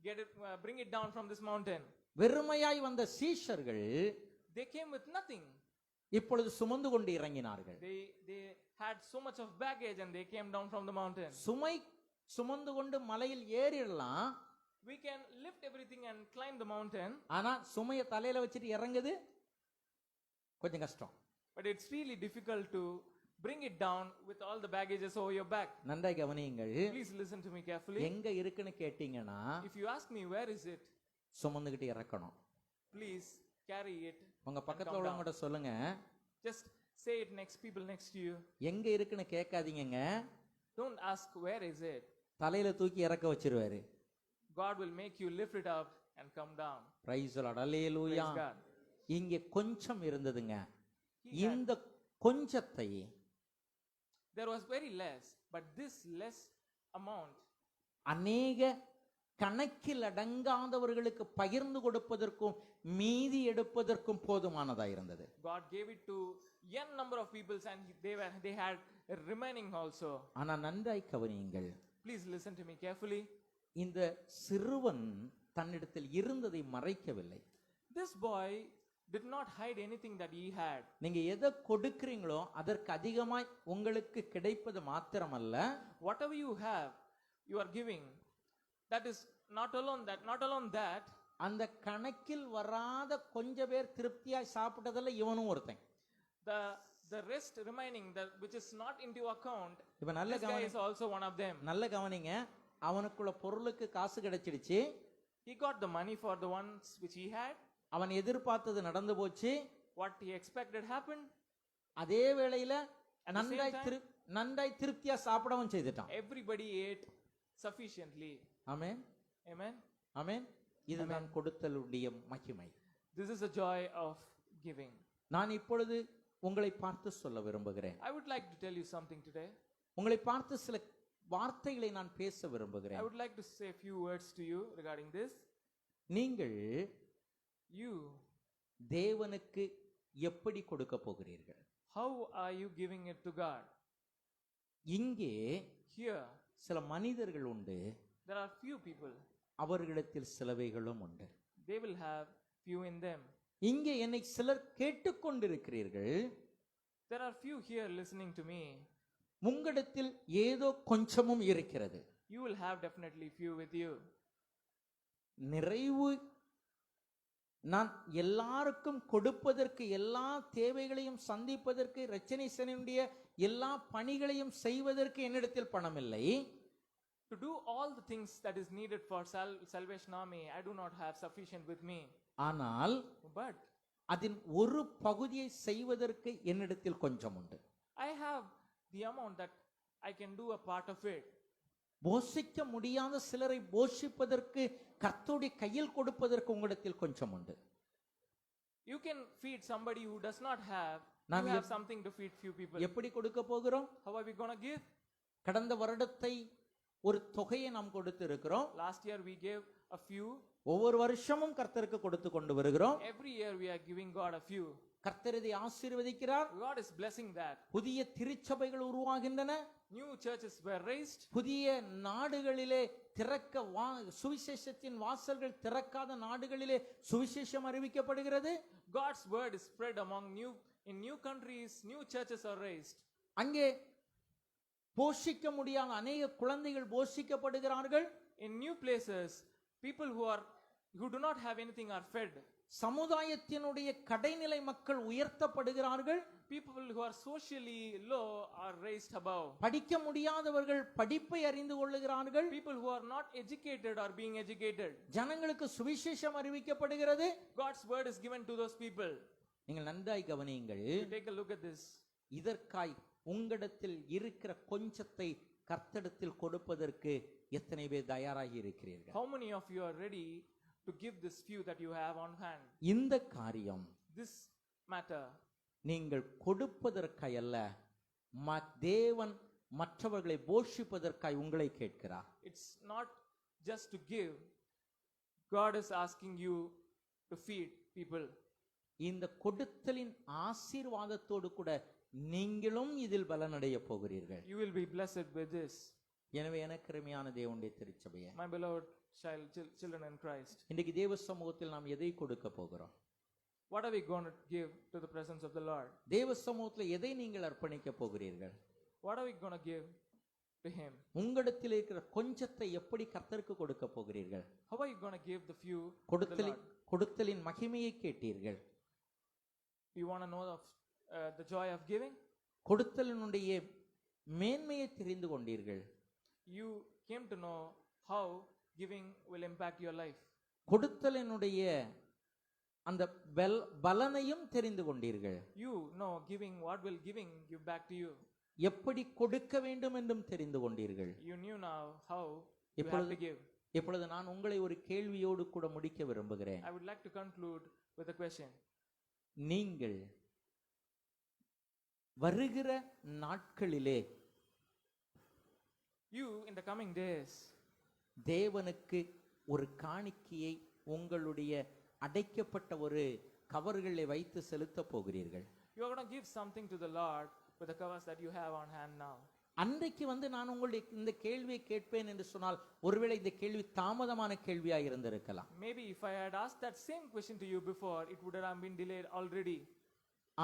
get it, bring it down from this mountain. வெறுமையாய் வந்த சீஷர்கள் They came with nothing. இப்பொழுது சுமந்து கொண்டு இறங்கினார்கள். They had so much of baggage and they came down from the mountain. சுமை சுமந்து கொண்டு மலையில் ஏறிடலாம், We can lift everything and climb the mountain, ஆனா சுமைய தலையில வச்சுட்டு இறங்குது கொஞ்சம் கஷ்டம். but it's really difficult to bring it down with all the baggages over your back. நன்றாய் கவனியுங்கள். Please listen to me carefully. எங்க இருக்குன்னு கேட்டீங்கன்னா If you ask me where is it, சுமந்துகிட்டு இறக்கணும். please carry it. உங்க பக்கத்துல உள்ளவங்க சொல்லுங்க, Just say it next people next to you. எங்க இருக்குன்னு கேட்காதீங்க, Don't ask where is it. தலையில தூக்கி இறக்க வச்சிருவாரு. God will make you lift it up and come down. Praise the Lord, hallelujah. Praise God. இங்கே கொஞ்சம் இருந்ததுங்க. He had- இந்த கொஞ்சத்தை There was very less, but this less amount அநேக கணக்கில் அடங்காதவர்களுக்கு பகிர்ந்து கொடுப்பதற்கும் மீதி எடுப்பதற்கும் போதுமானதா இருந்தது. God gave it to n number of peoples and they had a remaining also. ஆனா நன்றாய் கவனியுங்கள், Please listen to me carefully. இந்த சிறுவன் தன்னிடத்தில் இருந்ததை மறைக்கவில்லை. This boy did not hide anything that he had. நீங்க எதை கொடுக்கிறீங்களோ அதற்கு அதிகமாய் உங்களுக்கு கிடைப்பது மாத்திரமல்ல, Whatever you have, you are giving. That is not alone that. அந்த கணக்கில் வராத கொஞ்ச பேர் திருப்தியாய் சாப்பிட்டதுல இவனும் ஒருத்தன். The rest remaining, which is not into account, இப்ப நல்ல this guy is also one of them. நல்ல கவனிங்க, அவனுக்குள்ள பொருளுக்கு காசு கிடைச்சிடுச்சு, He got the money for the ones which he had. அவன் எதிர்பார்த்தது நடந்து போச்சு. What he expected happened. அதே வேளையில At the same time, நன்றாய் திருப்தியா சாப்பிடவும் செய்துட்டான். everybody ate sufficiently. ஆமென், Amen. ஆமென். இதுதான் கொடுத்தலுடைய மகிமை. This is the joy of giving. நான் இப்பொழுது உங்களை பார்த்து சொல்ல விரும்புகிறேன். I would like to tell you something today. உங்களை பார்த்து சில வார்த்தைகளை நான் பேச I விரும்புகிறேன். would like to say a few words to you regarding this. நீங்கள் You, தேவனுக்கு எப்படி கொடுக்க போகிறீர்கள்? how are you giving it to God? இங்கே Here, சில மனிதர்கள் உண்டு, there are few people. அவர்களிடத்தில் சிலவைகளும் உண்டு. They will have few in them. இங்கே என்னை சிலர் கேட்டுக்கொண்டிருக்கிறீர்கள், There are few here listening to me. உங்களிடத்தில் ஏதோ கொஞ்சமும் இருக்கிறது. You will have definitely few with you. நிறைவு நான் எல்லாருக்கும் கொடுப்பதற்கு, எல்லா தேவைகளையும் சந்திப்பதற்கு, இரட்சணிசனுடைய எல்லா பணிகளையும் செய்வதற்கு என்னிடத்தில் பணம் இல்லை. To do all the things that is needed for Salvation Army, I do not have sufficient with me. ஆனால் But அதன் ஒரு பகுதியை செய்வதற்கு என்னிடத்தில் கொஞ்சம் உண்டு. I have the amount that I can do a part of it. போஷிக்க முடியாத சிலரை போஷிப்பதற்கு, கர்த்தருடைய கையில் கொடுப்பதற்கு உங்களிடத்தில் கொஞ்சம் உண்டு. You can feed somebody who does not have. நாம் You have something to feed few people. எப்படி கொடுக்க போகிறோம்? How are we going to give? கடந்த வருடத்தை ஒரு தொகையை நாம் கொடுத்து இருக்கிறோம். Last year we gave a few. ஒவ்வொரு வருஷமும் கர்த்தருக்கு கொடுத்து கொண்டு வருகிறோம். Every year we are giving God a few. கர்த்தர் இதை ஆசீர்வதிக்கிறார். God is blessing that. புதிய திருச்சபைகள் உருவாகின்றன. New churches were raised. புதிய நாடுகளிலே சுவிசேஷத்தின் வாசல்கள் திறக்காத நாடுகளிலே சுவிசேஷம் அறிவிக்கப்படுகிறது. God's word is spread in new countries. New churches are raised. அங்கே போஷிக்க முடியாத அநேக குழந்தைகள் போஷிக்கப்படுகிறார்கள். In new places, people who do not have anything are fed. சமுதாயத்தினுடைய கடைநிலை மக்கள் உயர்த்தப்படுகிறார்கள். People who are socially low are raised above. படிக்க முடியாதவர்கள் படிப்பை அறிந்து கொள்ளுகிறார்கள். People who are not educated are being educated. ஜனங்களுக்கு சுவிசேஷம் அறிவிக்கப்படுகிறது. God's word is given to those people. நீங்கள் நன்றாய் கவனியுங்கள். Take a look at this. இதற்காய் உங்களிடத்தில் இருக்கிற கொஞ்சத்தை கர்த்தரிடத்தில் கொடுப்பதற்கு எத்தனை பேர் தயாராகி இருக்கிறீர்கள்? How many of you are ready to give this few that you have on hand? இந்த காரியம் This matter, நீங்கள் கொடுப்பதற்காய் அல்ல, தேவன் மற்றவர்களை போஷிப்பதற்காய் உங்களை கேட்கிறார். it's not just to give. God is asking you to feed people. இந்த கொடுத்தலின் ஆசீர்வாதத்தோடு கூட நீங்களும் இதில் பலனடைய போகிறீர்கள். You will be blessed with this. எனவே எனக்கு அருமையான தேவனுடைய திருச்சபையே, My beloved children in Christ. இன்றைக்கு தேவ சமூகத்தில் நாம் எதை கொடுக்க போகிறோம்? What are we going to give to the presence of the Lord? தேவ சமூகத்தில் எதை நீங்கள் அர்ப்பணிக்க போகிறீர்கள்? What are we going to give to Him? உங்களிடத்தில் இருக்கிற கொஞ்சத்தை எப்படி கர்த்தருக்கு கொடுக்க போகிறீர்கள்? How are you going to give the few to the Lord? கொடுத்தலின் மகிமையை கேட்டீர்கள். You want to know of the joy of giving? கொடுத்தலினுடைய மேன்மையை தெரிந்து கொண்டீர்கள். You came to know how giving will impact your life. கொடுத்தலினுடைய அந்த பலனையும் தெரிந்து கொண்டீர்கள். You know giving, what will giving give back to you? எப்படி கொடுக்க வேண்டும் என்றும் தெரிந்து கொண்டீர்கள். You knew now how you have to give. இப்பொழுது நான் உங்களை ஒரு கேள்வியோடு கூட முடிக்க விரும்புகிறேன். I would like to conclude with a question. நீங்கள் வருகிற நாட்களிலே You in the coming days தேவனுக்கு ஒரு காணிக்கையை உங்களுடைய அடைக்கப்பட்ட ஒரு கவர்களை வைத்து செலுத்த போகிறீர்கள். You are going to give something to the Lord with the covers that you have on hand now. அன்றைக்கு நான் உங்களுடைய இந்த கேள்வியை கேட்பேன் என்று சொன்னால் ஒருவேளை இந்த கேள்வி தாமதமான கேள்வியாக இருந்திருக்கலாம். Maybe if I had asked that same question to you before, it would have been delayed already.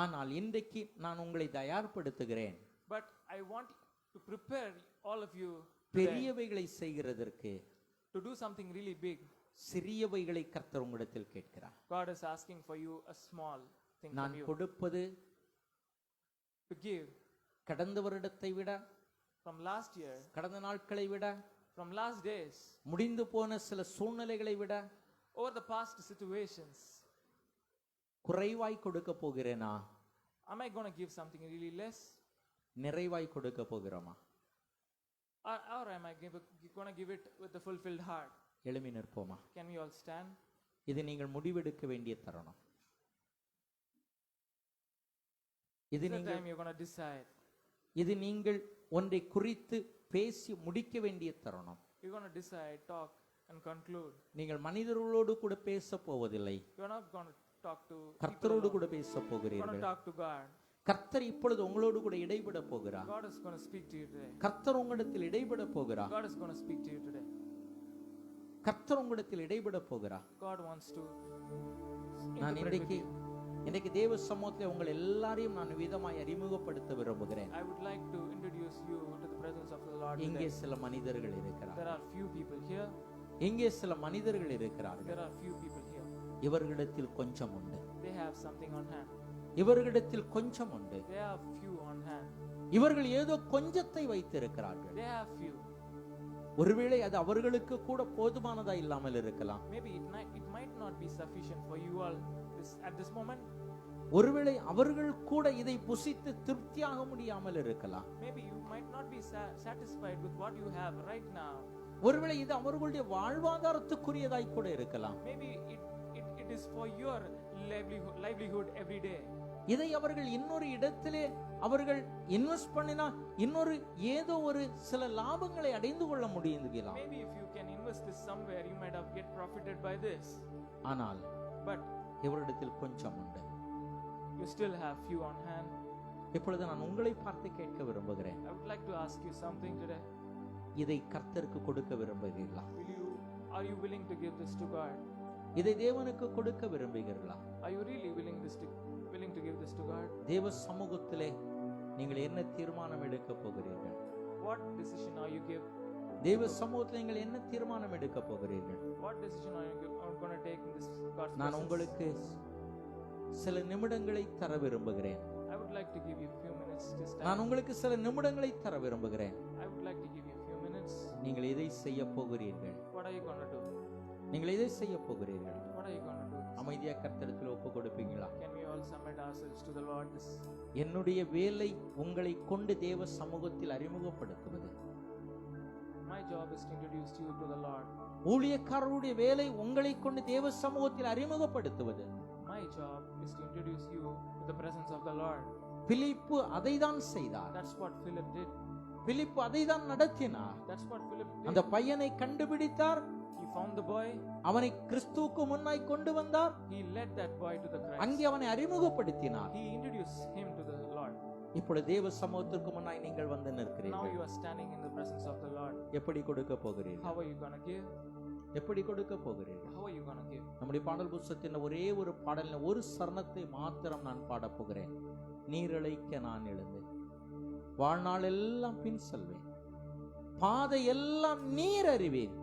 ஆனால் இன்றைக்கு நான் உங்களை தயார்படுத்துகிறேன். But I want to prepare all of you பெரியவைகளை செய்கிறதற்கு, to do something really big. சிறியவைகளை கர்த்தர் உங்களிடத்தில் கேட்கிறார். God is asking for you a small thing நான் from you. கொடுப்பது To give கடந்த வருடத்தை விட, from last year, கடந்த நாட்களை விட, from last days, முடிந்து போன சில சூழ்நிலைகளை விட, over the past situations. குறைவாய் கொடுக்க போகிறேனா? Am I going to give something really less? நிறைவாய் கொடுக்க போகிறோமா? Or am I going to give it with a fulfilled heart? எழுமி நிற்போமா? Can we all stand? இது நீங்கள் முடிவெடுக்க வேண்டிய தருணம். இது This is the நீங்கள் time you're going to decide. இது நீங்கள் ஒன்றை குறித்து பேசி முடிக்க வேண்டிய தருணம். You're going to decide, talk and conclude. நீங்கள் மனிதர்களோடு கூட பேச போவதில்லை. You're not going to talk to கர்த்தரோடு கூட பேச You're going to போகிறீர்கள். talk to God. கர்த்தர் இப்பொழுது உங்களோடு கூட இடைபட போகிறார். God is going to speak to you today. கர்த்தர் உங்களிடத்தில் இடைபட போகிறார். God is going to speak to you today. கர்த்தர் உங்களிடத்தில் இடைபட போகிறார். God wants to நான் interpret with you. இன்றைக்கு தேவ சமூகத்தில் உங்கள் எல்லாரையும் நான் விதமாய் அறிமுகப்படுத்த விரும்புகிறேன். I would like to introduce you to the presence of the Lord இங்கே today. சில மனிதர்கள் இருக்கிறார்கள். There are few people here. இங்கே சில மனிதர்கள் இருக்கிறார்கள். There are few people here. இவர்களிடத்தில் கொஞ்சம் உண்டு. They have something on hand. இவர்களிடத்தில் கொஞ்சம் உண்டு. They have few on hand. இவர்கள் ஏதோ கொஞ்சத்தை வைத்திருக்கிறார்கள். They have few. ஒருவேளை அது அவர்களுக்கு கூட போதுமானதா இல்லாமல் இருக்கலாம். Maybe it might not be sufficient for you all at this moment. ஒருவேளை அவர்கள் கூட இதை புசித்து திருப்தியாக முடியாமல் இருக்கலாம். Maybe you might not be satisfied with what you have right now. ஒருவேளை இது அவர்களுடைய வாழ்வாதாரத்துக்குரியதாய் கூட இருக்கலாம். Maybe it is for your livelihood every day. இதை அவர்கள் இன்னொரு இடத்திலே அவர்கள் இன்வெஸ்ட் பண்ணினா இன்னொரு ஏதோ ஒரு சில லாபங்களை அடைந்து கொள்ள முடியுங்கலாம். Maybe if you can invest this somewhere, you might have get profited by this. ஆனால் But இவரிடத்தில் கொஞ்சம் உண்டு. you still have few on hand. இப்பொழுது நான் உங்களை பார்த்து கேட்க விரும்புகிறேன். I would like to ask you something today. இதை கர்த்தருக்கு கொடுக்க விரும்புகிறீர்களா? Are you willing to give this to God? இதை தேவனுக்கு கொடுக்க விரும்புகிறீர்களா? Are you really willing to give this to God? தேவ சமூகத்திலே நீங்கள் என்ன தீர்மானம் எடுக்க போகிறீர்கள்? What decision are you give? தேவ சமூகத்தில் நீங்கள் என்ன தீர்மானம் எடுக்க போகிறீர்கள்? What decision are you going to take in this God's நான் presence? உங்களுக்கு சில நிமிடங்களை தர விரும்புகிறேன். I would like to give you a few minutes to stand. நான் உங்களுக்கு சில நிமிடங்களை தர விரும்புகிறேன். I would like to give you a few minutes. நீங்கள் இதை செய்ய போகிறீர்கள். What are you going to do? நீங்கள் இதை செய்ய போகிறீர்கள். What are you going to do? அமைதியா கர்த்தரிடத்தில் ஒப்பு கொடுப்பீங்களா? Can we all submit ourselves to the Lord? என்னுடைய வேலை உங்களை கொண்டு தேவ சமூகத்தில் அறிமுகப்படுத்துவது. My job is to introduce you to the Lord. ஊழியக்காரருடைய வேலை உங்களை கொண்டு தேவ சமூகத்தில் அறிமுகப்படுத்துவது. My job is to introduce you to the presence of the Lord. பிலிப்பு அதைதான் செய்தார். That's what Philip did. பிலிப்பு அதைதான் நடத்தினார். That's what Philip did. அந்த பையனை கண்டுபிடித்தார். He found the boy. அவனை கிறிஸ்துவுக்கு முன்னாய் கொண்டு வந்தார். He led that boy to the Christ. அங்கே அவனை அறிமுகப்படுத்தினார். He introduced him to the Lord. இப்பொழுது தேவ சமூகத்திற்கு முன்னாய் நீங்கள் வந்து Now நிற்கிறீர்கள். you are standing in the presence of the Lord. எப்படி கொடுக்க போகிறீர்கள்? How are you going to give? எப்படி கொடுக்க போகிறீர்கள்? How are you going to give? நம்முடைய பாடல் புத்தகத்தின் ஒரே ஒரு பாடலில் ஒரு சரணத்தை மாத்திரம் நான் பாடப் போகிறேன். நீரழைக்க நான் எழுந்து வாழ்நாள் எல்லாம் பின் செல்வேன், பாதை எல்லாம் நீர் அறிவேன்,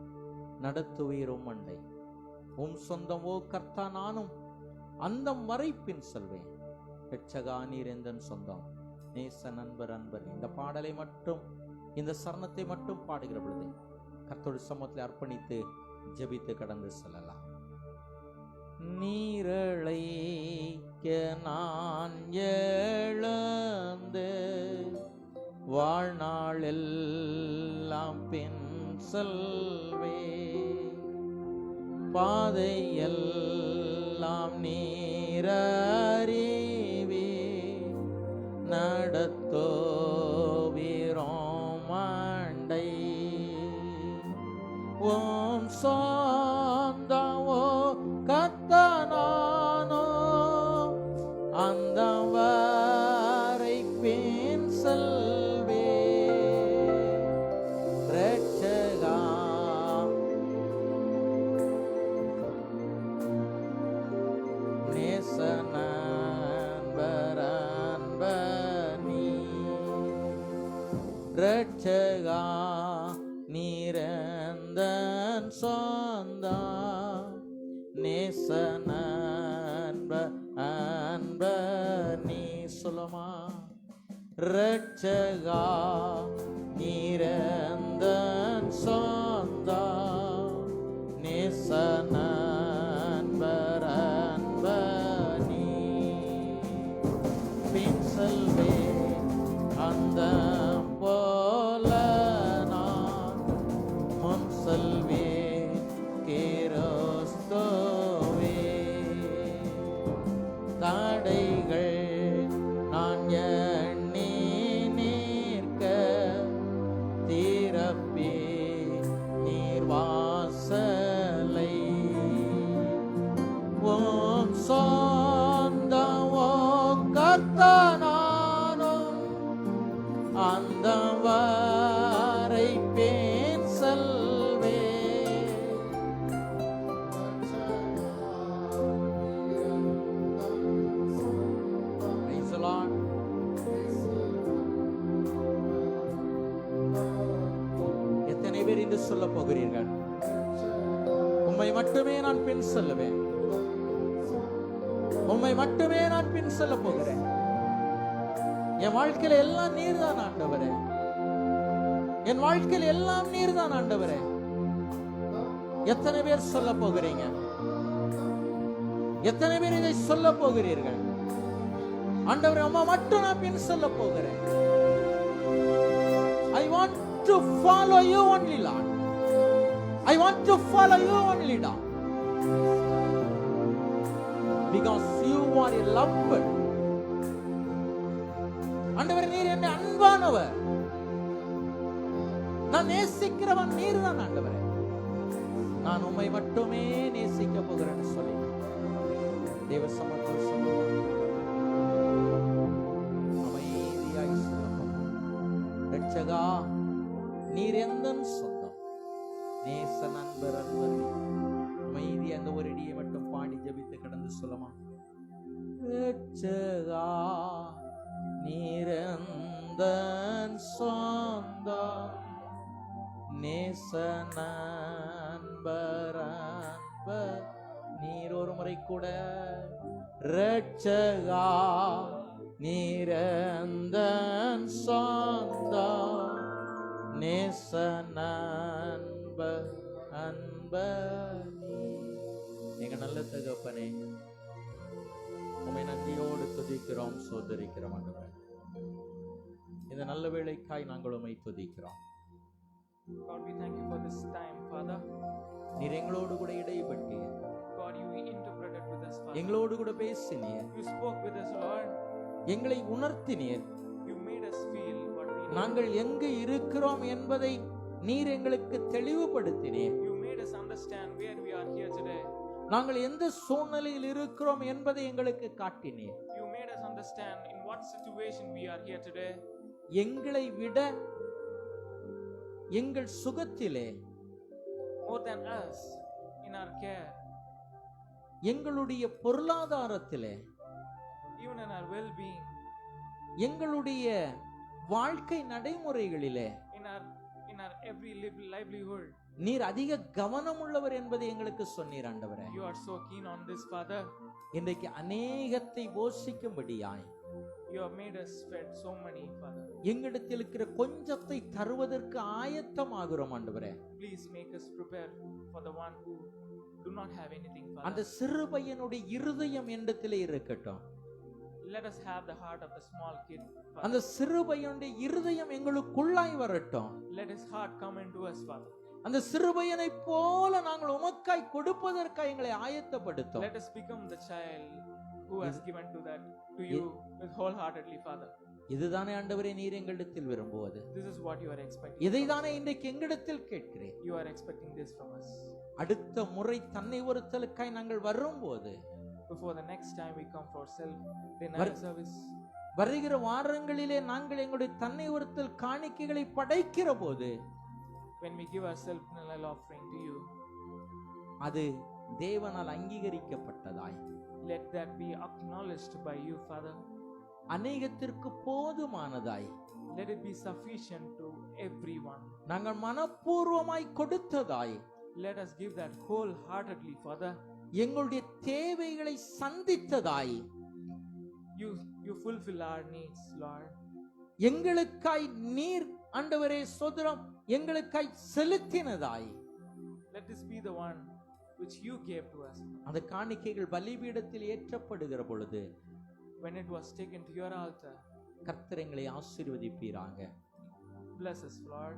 நடத்துவீரும் மண்டை சொந்தமோ கர்த்தா, நானும் அந்த வரை பின் செல்வேன், ரட்சகா நீர் எந்தன் சொந்தம், நேச நண்பர் அன்பர். இந்த பாடலை மட்டும், இந்த சரணத்தை மட்டும் பாடுகிற பொழுது கர்த்தருடைய சமூகத்தில் அர்ப்பணித்து ஜெபித்து கடந்து செல்லலாம். நீரழைக்க நான் எழுந்து வாழ்நாள் எல்லாம் பின் செல்வே, பாதையெல்லாம் நீரறிவே, நடத்தோவிரோம் மண்டை ஓம் சொந்தமோ கர்த்தா, நானோ அந்த வரை பின் செல்வே, ரட்சகா நேச நண்பர் அன்பனி, ரட்சகா நீரந்தன் சொந்தம், நேச நண்பர் அன்பனி. சொல்லுமா, ரட்சகா நீரந்தன் சொந்தம், நேச நண்பர் அன்பனி. பின் செல்வே அந்த போல நான் முன் செல்வே கிறிஸ்துவே, தடைகள் நான் எண்ணி நிற்க திறப்பே நீர் வாசலை, ஓம் சொந்தமோ கர்த்தா, நானும் அந்த வரை பின் செல்வே, Praise the Lord. எத்தனை பேர் இன்று சொல்ல போகிறீர்கள், உம்மை மட்டுமே நான் பின் செல்லுவேன், உம்மை மட்டுமே நான் பின் செல்ல போகிறேன், என் வாழ்க்கையில எல்லாம் நீர்தான் ஆண்டவரே, என் வாழ்க்கையில் எல்லாம் நீர்தான் ஆண்டவரே. எத்தனை பேர் சொல்ல போகிறீங்க? எத்தனை பேர் இதை சொல்ல போகிறீர்கள்? ஆண்டவரே, அம்மா மட்டும் நான் பின் செல்ல போகிறேன். I want to follow you only, Lord. I want to follow you only, Lord. Because you are a lover. ஆண்டவரே, நீர் என்னை அன்பானவர், நான் நேசிக்கிறவன் நீர் தான் ஆண்டவரே. நான் உம்மை மட்டுமே நேசிக்க போகிறேன்னு சொல்லி தேவ சமூகத்தில் அமைதியாய் சொல்லணும். ரட்சகா நீர் எந்தன் சொந்தம், நேச நண்பர் அன்பர். அமைதி அந்த ஒரு அடியை மட்டும் பாடி ஜபித்து கடந்து சொல்லமா. ரட்சகா நீர் எந்தன் சொந்தம், நேச நண்பர் அன்பர். நீர் ஒரு முறை கூட ரட்சகா நீர் எந்தன் சொந்தம், நேச நண்பர் அன்பர். எங்க நல்ல தகப்பனே, உம்மை நன்றியோடு துதிக்கிறோம், சோதரிக்கிறோம் ஆண்டவரே. இந்த நல்ல வேளைக்காய் நாங்கள் உம்மை துதிக்கிறோம். God, we thank you for this time, Father. நீர் எங்களோடு கூட இடைப்பட்டீர். God, you interpreted with us, Father. எங்களோடு கூட பேசினீர். You spoke with us, Lord. எங்களை உணர்த்தினீர். You made us feel what we need. நாங்கள் எங்கு இருக்கிறோம் என்பதை நீர் எங்களுக்கு தெளிவுபடுத்தினீர். You made us understand where we are here today. நாங்கள் எந்த சூழ்நிலையில் இருக்கிறோம் என்பதை எங்களுக்கு காட்டினீர். You made us understand in what situation we are here today. எங்களை விட எங்கள் சுகத்திலே more than us in our care, எங்களுடைய பொருளாதாரத்திலே, even in our well-being, எங்களுடைய வாழ்க்கை நடைமுறைகளிலே in our every livelihood. நீர் அதிக கவனம் உள்ளவர் என்பதை எங்களுக்கு சொன்னீர் ஆண்டவரே. You are so keen on this, Father. இன்றைக்கு அநேகத்தை போஷிக்கும்படியாய் You have made us fed so many, Father. எங்களிடத்தில் இருக்கிற கொஞ்சத்தை தருவதற்கு ஆயத்தமாகிறோம் ஆண்டவரே. Please make us prepare for the one who do not have anything, அந்த Father. சிறு பையனுடைய இருதயம் என்னிடத்திலே இருக்கட்டும். Let us have the heart of the small kid, அந்த Father. சிறு பையனுடைய இருதயம் எங்களுக்குள்ளாய் வரட்டும். Let his heart come into us, Father. அந்த சிறு பையனை போல நாங்கள் உமக்காய் கொடுப்பதற்காய் எங்களை ஆயத்தப்படுத்தும். Let us become the child who has given to you with wholeheartedly, Father. இதுதானே ஆண்டவரே நீர் எங்களிடத்தில் விரும்புவது. This is what you are expecting. இதைதானே இன்றைக்கு எங்களிடத்தில் கேட்கிறேன். You are expecting this from us. அடுத்த முறை தன்னை ஒருத்தலுக்காய் நாங்கள் வரும்போது, Before the next time we come for self-denial service, வருகிற வாரங்களிலே நாங்கள் எங்களுடைய தன்னை ஒருத்தல் காணிக்கைகளை படைக்கிற போது, when we give our self-denial offering to you, அது தேவனால் அங்கீகரிக்கப்பட்டதாய், let that be acknowledged by you, Father. அநேகத்திற்கு போதுமானதாய், Let it be sufficient to everyone. நாங்கள் மனப்பூர்வமாய் கொடுத்ததாய், Let us give that wholeheartedly, Father. எங்களுடைய தேவைகளை சந்தித்ததாய், You fulfill our needs, Lord. எங்களுக்காய் நீர் ஆண்டவரே சோதரம் எங்களுக்காய் செலுத்தினதாய், Let this be the one which you gave to us. அந்த காணிக்கைகள் பலிபீடத்தில் ஏற்றப்படுகிற பொழுது When it was taken to your altar, கர்த்தர் எங்களை ஆசீர்வதிப்பீராக. bless us, Lord.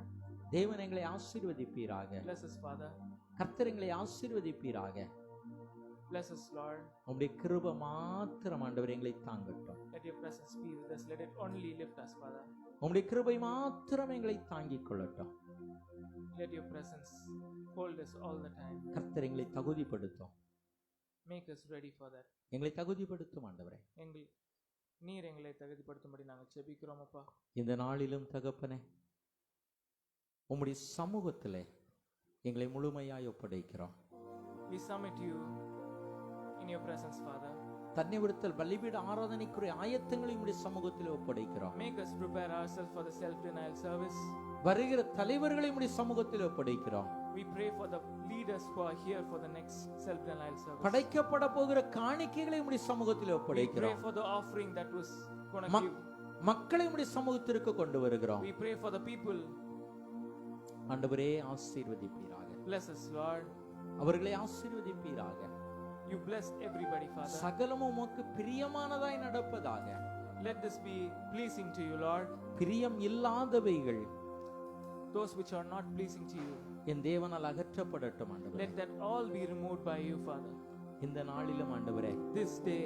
தேவன் எங்களை ஆசீர்வதிப்பீராக. Bless us, Father. கர்த்தர் எங்களை ஆசீர்வதிப்பீராக. Bless us, Lord. உம்முடைய கிருபை மாத்திரம் ஆண்டவர் எங்களை தாங்கட்டும். Let your presence be with us. Let it only lift us, Father. உம்முடைய கிருபை மாத்திரம் எங்களை தாங்கிக் கொள்ளட்டும். Let your presence hold us all the time. கர்த்தர் எங்களை தகுதிப்படுத்தும். Make us ready for that. எங்களை தகுதிப்படுத்தும் ஆண்டவரே. நீர் எங்களை தகுதிப்படுத்தும்படி நாங்கள் ஜெபிக்கிறோம் அப்பா. இந்த நாளிலும் தகப்பனே, உம்முடைய சமூகத்திலே எங்களை முழுமையாய் ஒப்படைக்கிறோம். We submit to you in your presence, Father. தன்னை விடுத்தல் பலிபீட ஆராதனைக்குரிய ஆயத்தங்களை உம்முடைய சமூகத்திலே ஒப்படைக்கிறோம். Make us prepare ourselves for the self-denial service. வருகிற தலைவர்களை உம்முடைய சமூகத்திலே ஒப்படைக்கிறோம். We pray for the leaders who are here for the next self-denial service. படைக்கப்பட போகிற காணிக்கைகளை உம்முடைய சமூகத்திலே We pray ஒப்படைக்கிறோம். for the offering that was going to mug- give. மக்களை உம்முடைய சமூகத்திற்கு கொண்டு வருகிறோம். We pray for the people. ஆண்டவரே ஆசீர்வதிப்பீராக. Bless us, Lord. அவர்களை ஆசீர்வதிப்பீராக. You bless everybody, Father. சகலமும் உமக்கு பிரியமானதாய் நடப்பதாக. Let this be pleasing to you, Lord. பிரியம் இல்லாதவைகள் Those which are not pleasing to you, என் தேவனால் அகற்றப்படட்டும் ஆண்டவரே. let that all be removed by you, Father. இந்த நாளிலும் ஆண்டவரே, This day,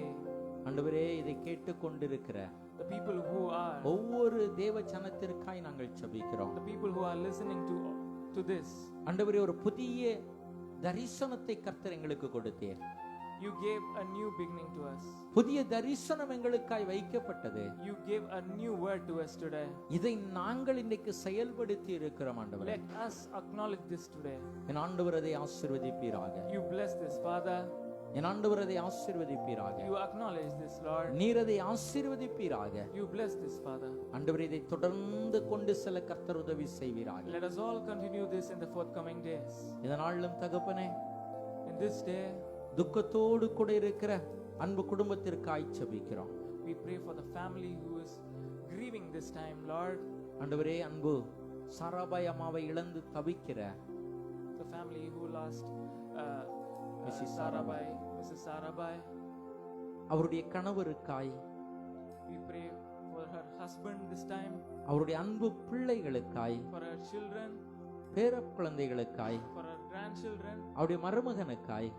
ஆண்டவரே இதை கேட்டுக்கொண்டிருக்கிற the people who are, ஒவ்வொரு தேவ ஜனத்திற்காய் நாங்கள் ஜெபிக்கிறோம். the people who are listening to this, ஆண்டவரே, ஒரு புதிய தரிசனத்தை கர்த்தர் எங்களுக்கு கொடுத்தீர். you gave a new beginning to us. புதிய தரிசனம் எங்களுக்காய் வைக்கப்பட்டது. You gave a new word to us today. இதை நாங்கள் இன்னைக்கு செயல்படுத்தி இருக்கிறோம் ஆண்டவரே. Let us acknowledge this today. என் ஆண்டவர் அதை ஆசீர்வதிப்பீராக. You bless this, Father. என் ஆண்டவர் அதை ஆசீர்வதிப்பீராக. You acknowledge this, Lord. நீர் அதை ஆசீர்வதிப்பீராக. You bless this, Father. ஆண்டவரே, இதை தொடர்ந்து கொண்டு செல்ல கர்த்தர் உதவி செய்வீராக. Let us all continue this in the forthcoming days. இந்த நாளிலும் தகப்பனே, In this day, துக்கத்தோடு கூட இருக்கிற அன்பு குடும்பத்திற்காய் ஜெபிக்கிறோம். we pray for the family who is grieving this time, Lord. ஆண்டவரே, அன்பு சாராபாய் அம்மாவை இழந்து தவிக்கிற The family who lost Mrs. Mrs. Sarabai. அவருடைய கணவருக்காய், We pray for her husband this time, அவருடைய அன்பு பிள்ளைகளுக்காய், for her children, பேர குழந்தைகளுக்காய், for her grandchildren, அவருடைய மருமகனுக்காய்,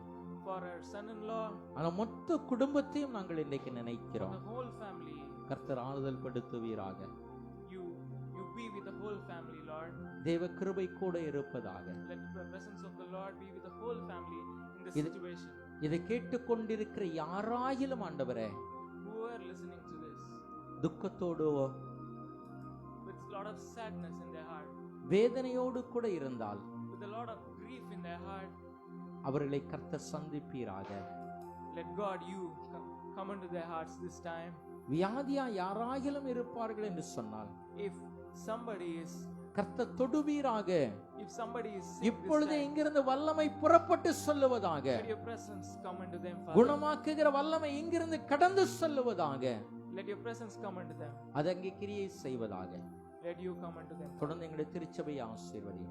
for her son-in-law, ஆனா மொத்த குடும்பத்தையும் நாங்கள் இன்னைக்கு for நினைக்கிறோம். the whole family. கர்த்தர் ஆறுதல் படுத்துவீராக. You be with the whole family, Lord. தேவ கிருபை கூட இருப்பதாக. Let the presence of the Lord be with the whole family in this இது- situation. இதை கேட்டுக்கொண்டிருக்கிற யாராயிலும் ஆண்டவரே, Who are listening to this துக்கத்தோடு with a lot of sadness in their heart, வேதனையோடு கூட இருந்தால் with a lot of grief in their heart, அவர்களை கர்த்தர் சந்திப்பீராக. let God you come into their hearts this time. வியாதியா யாராகிலும் இருப்பார்கள் என்று சொன்னால் If somebody is கர்த்தர் தொடுவீராக. if somebody is sick this இப்பொழுது time, இங்கிருந்து வல்லமை புறப்பட்டு சொல்லுவதாக. let your presence come into them, Father. குணமாக்குகிற வல்லமை இங்கிருந்து கடந்து செல்லுவதாக. Let your presence come into them. அது அங்கே கிரியை செய்வதாக. Let you come into them. தொடர்ந்து எங்களுடைய திருச்சபையை ஆசீர்வதி.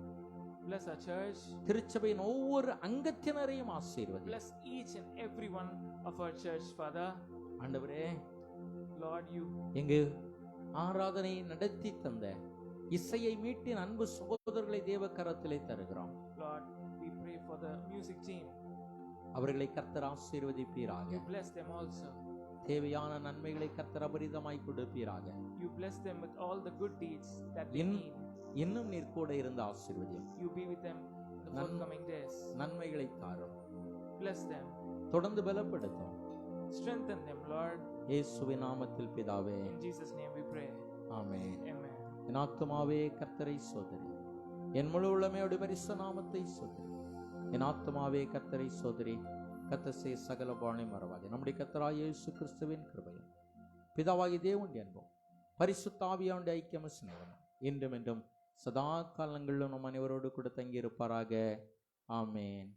Bless our church. திருச்சபையின் ஒவ்வொரு அங்கத்தினரையும் ஆசீர்வதி. Bless each and every one of our church, Father. ஆண்டவரே, Lord, you எங்கு ஆராதனை நடத்தி தந்த இசையை மீட்டின் அன்பு சகோதரர்களை தேவ கரத்திலே தருகிறோம். Lord, we pray for the music team. அவர்களை கர்த்தர் ஆசீர்வதிப்பீராக. You bless them also. தேவையான நன்மைகளை கர்த்தர் அபரிதமாய் கொடுப்பீராக. You bless them with all the good deeds that they need. இன்னும் நீர் கூட இருந்து ஆசீர்வதியும். You be with them in the forthcoming days. நன்மைகளை தாரும். Bless them. தொடர்ந்து பலப்படுத்தும். Strengthen them, Lord. இயேசுவின் நாமத்தில் பிதாவே. In Jesus' name we pray. Amen. Amen. என் ஆத்துமாவே கர்த்தரை சோதரி, என் முழு உள்ளமையோடு பரிசுத்த நாமத்தை சோதரி. என் ஆத்துமாவே கர்த்தரை சோதரி, கர்த்தர் செய்ய சகல பாவனை மறவாதே. நம்முடைய கர்த்தராகிய இயேசு கிறிஸ்துவின் கிருபையும் பிதாவாகிய தேவனுடைய அன்பும் பரிசுத்த ஆவியானுடைய ஐக்கியமும் சிநேகமும் இன்றும் என்றும் சதா காலங்களிலும் நம் அனைவரோடு கூட தங்கி இருப்பாராக. ஆமென்,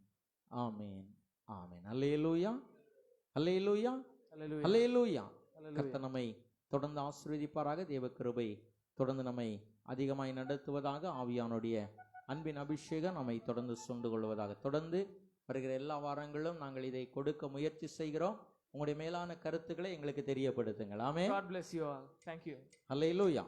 ஆமென், ஆமென். அல்லேலூயா, அல்லேலூயா, Hallelujah. அல்லேலூயா. Hallelujah. கர்த்தர் நம்மை தொடர்ந்து ஆசீர்வதிப்பாராக. தேவ கிருபை தொடர்ந்து நம்மை அதிகமாய் நடத்துவதாக. ஆவியானுடைய அன்பின் அபிஷேகம் நம்மை தொடர்ந்து சூழ்ந்து கொள்வதாக. தொடர்ந்து வருகிற எல்லா வாரங்களும் நாங்கள் இதை கொடுக்க முயற்சி செய்கிறோம். உங்களுடைய மேலான கருத்துக்களை எங்களுக்கு தெரியப்படுத்துங்கள். ஆமென். God bless you all. Thank you. Hallelujah.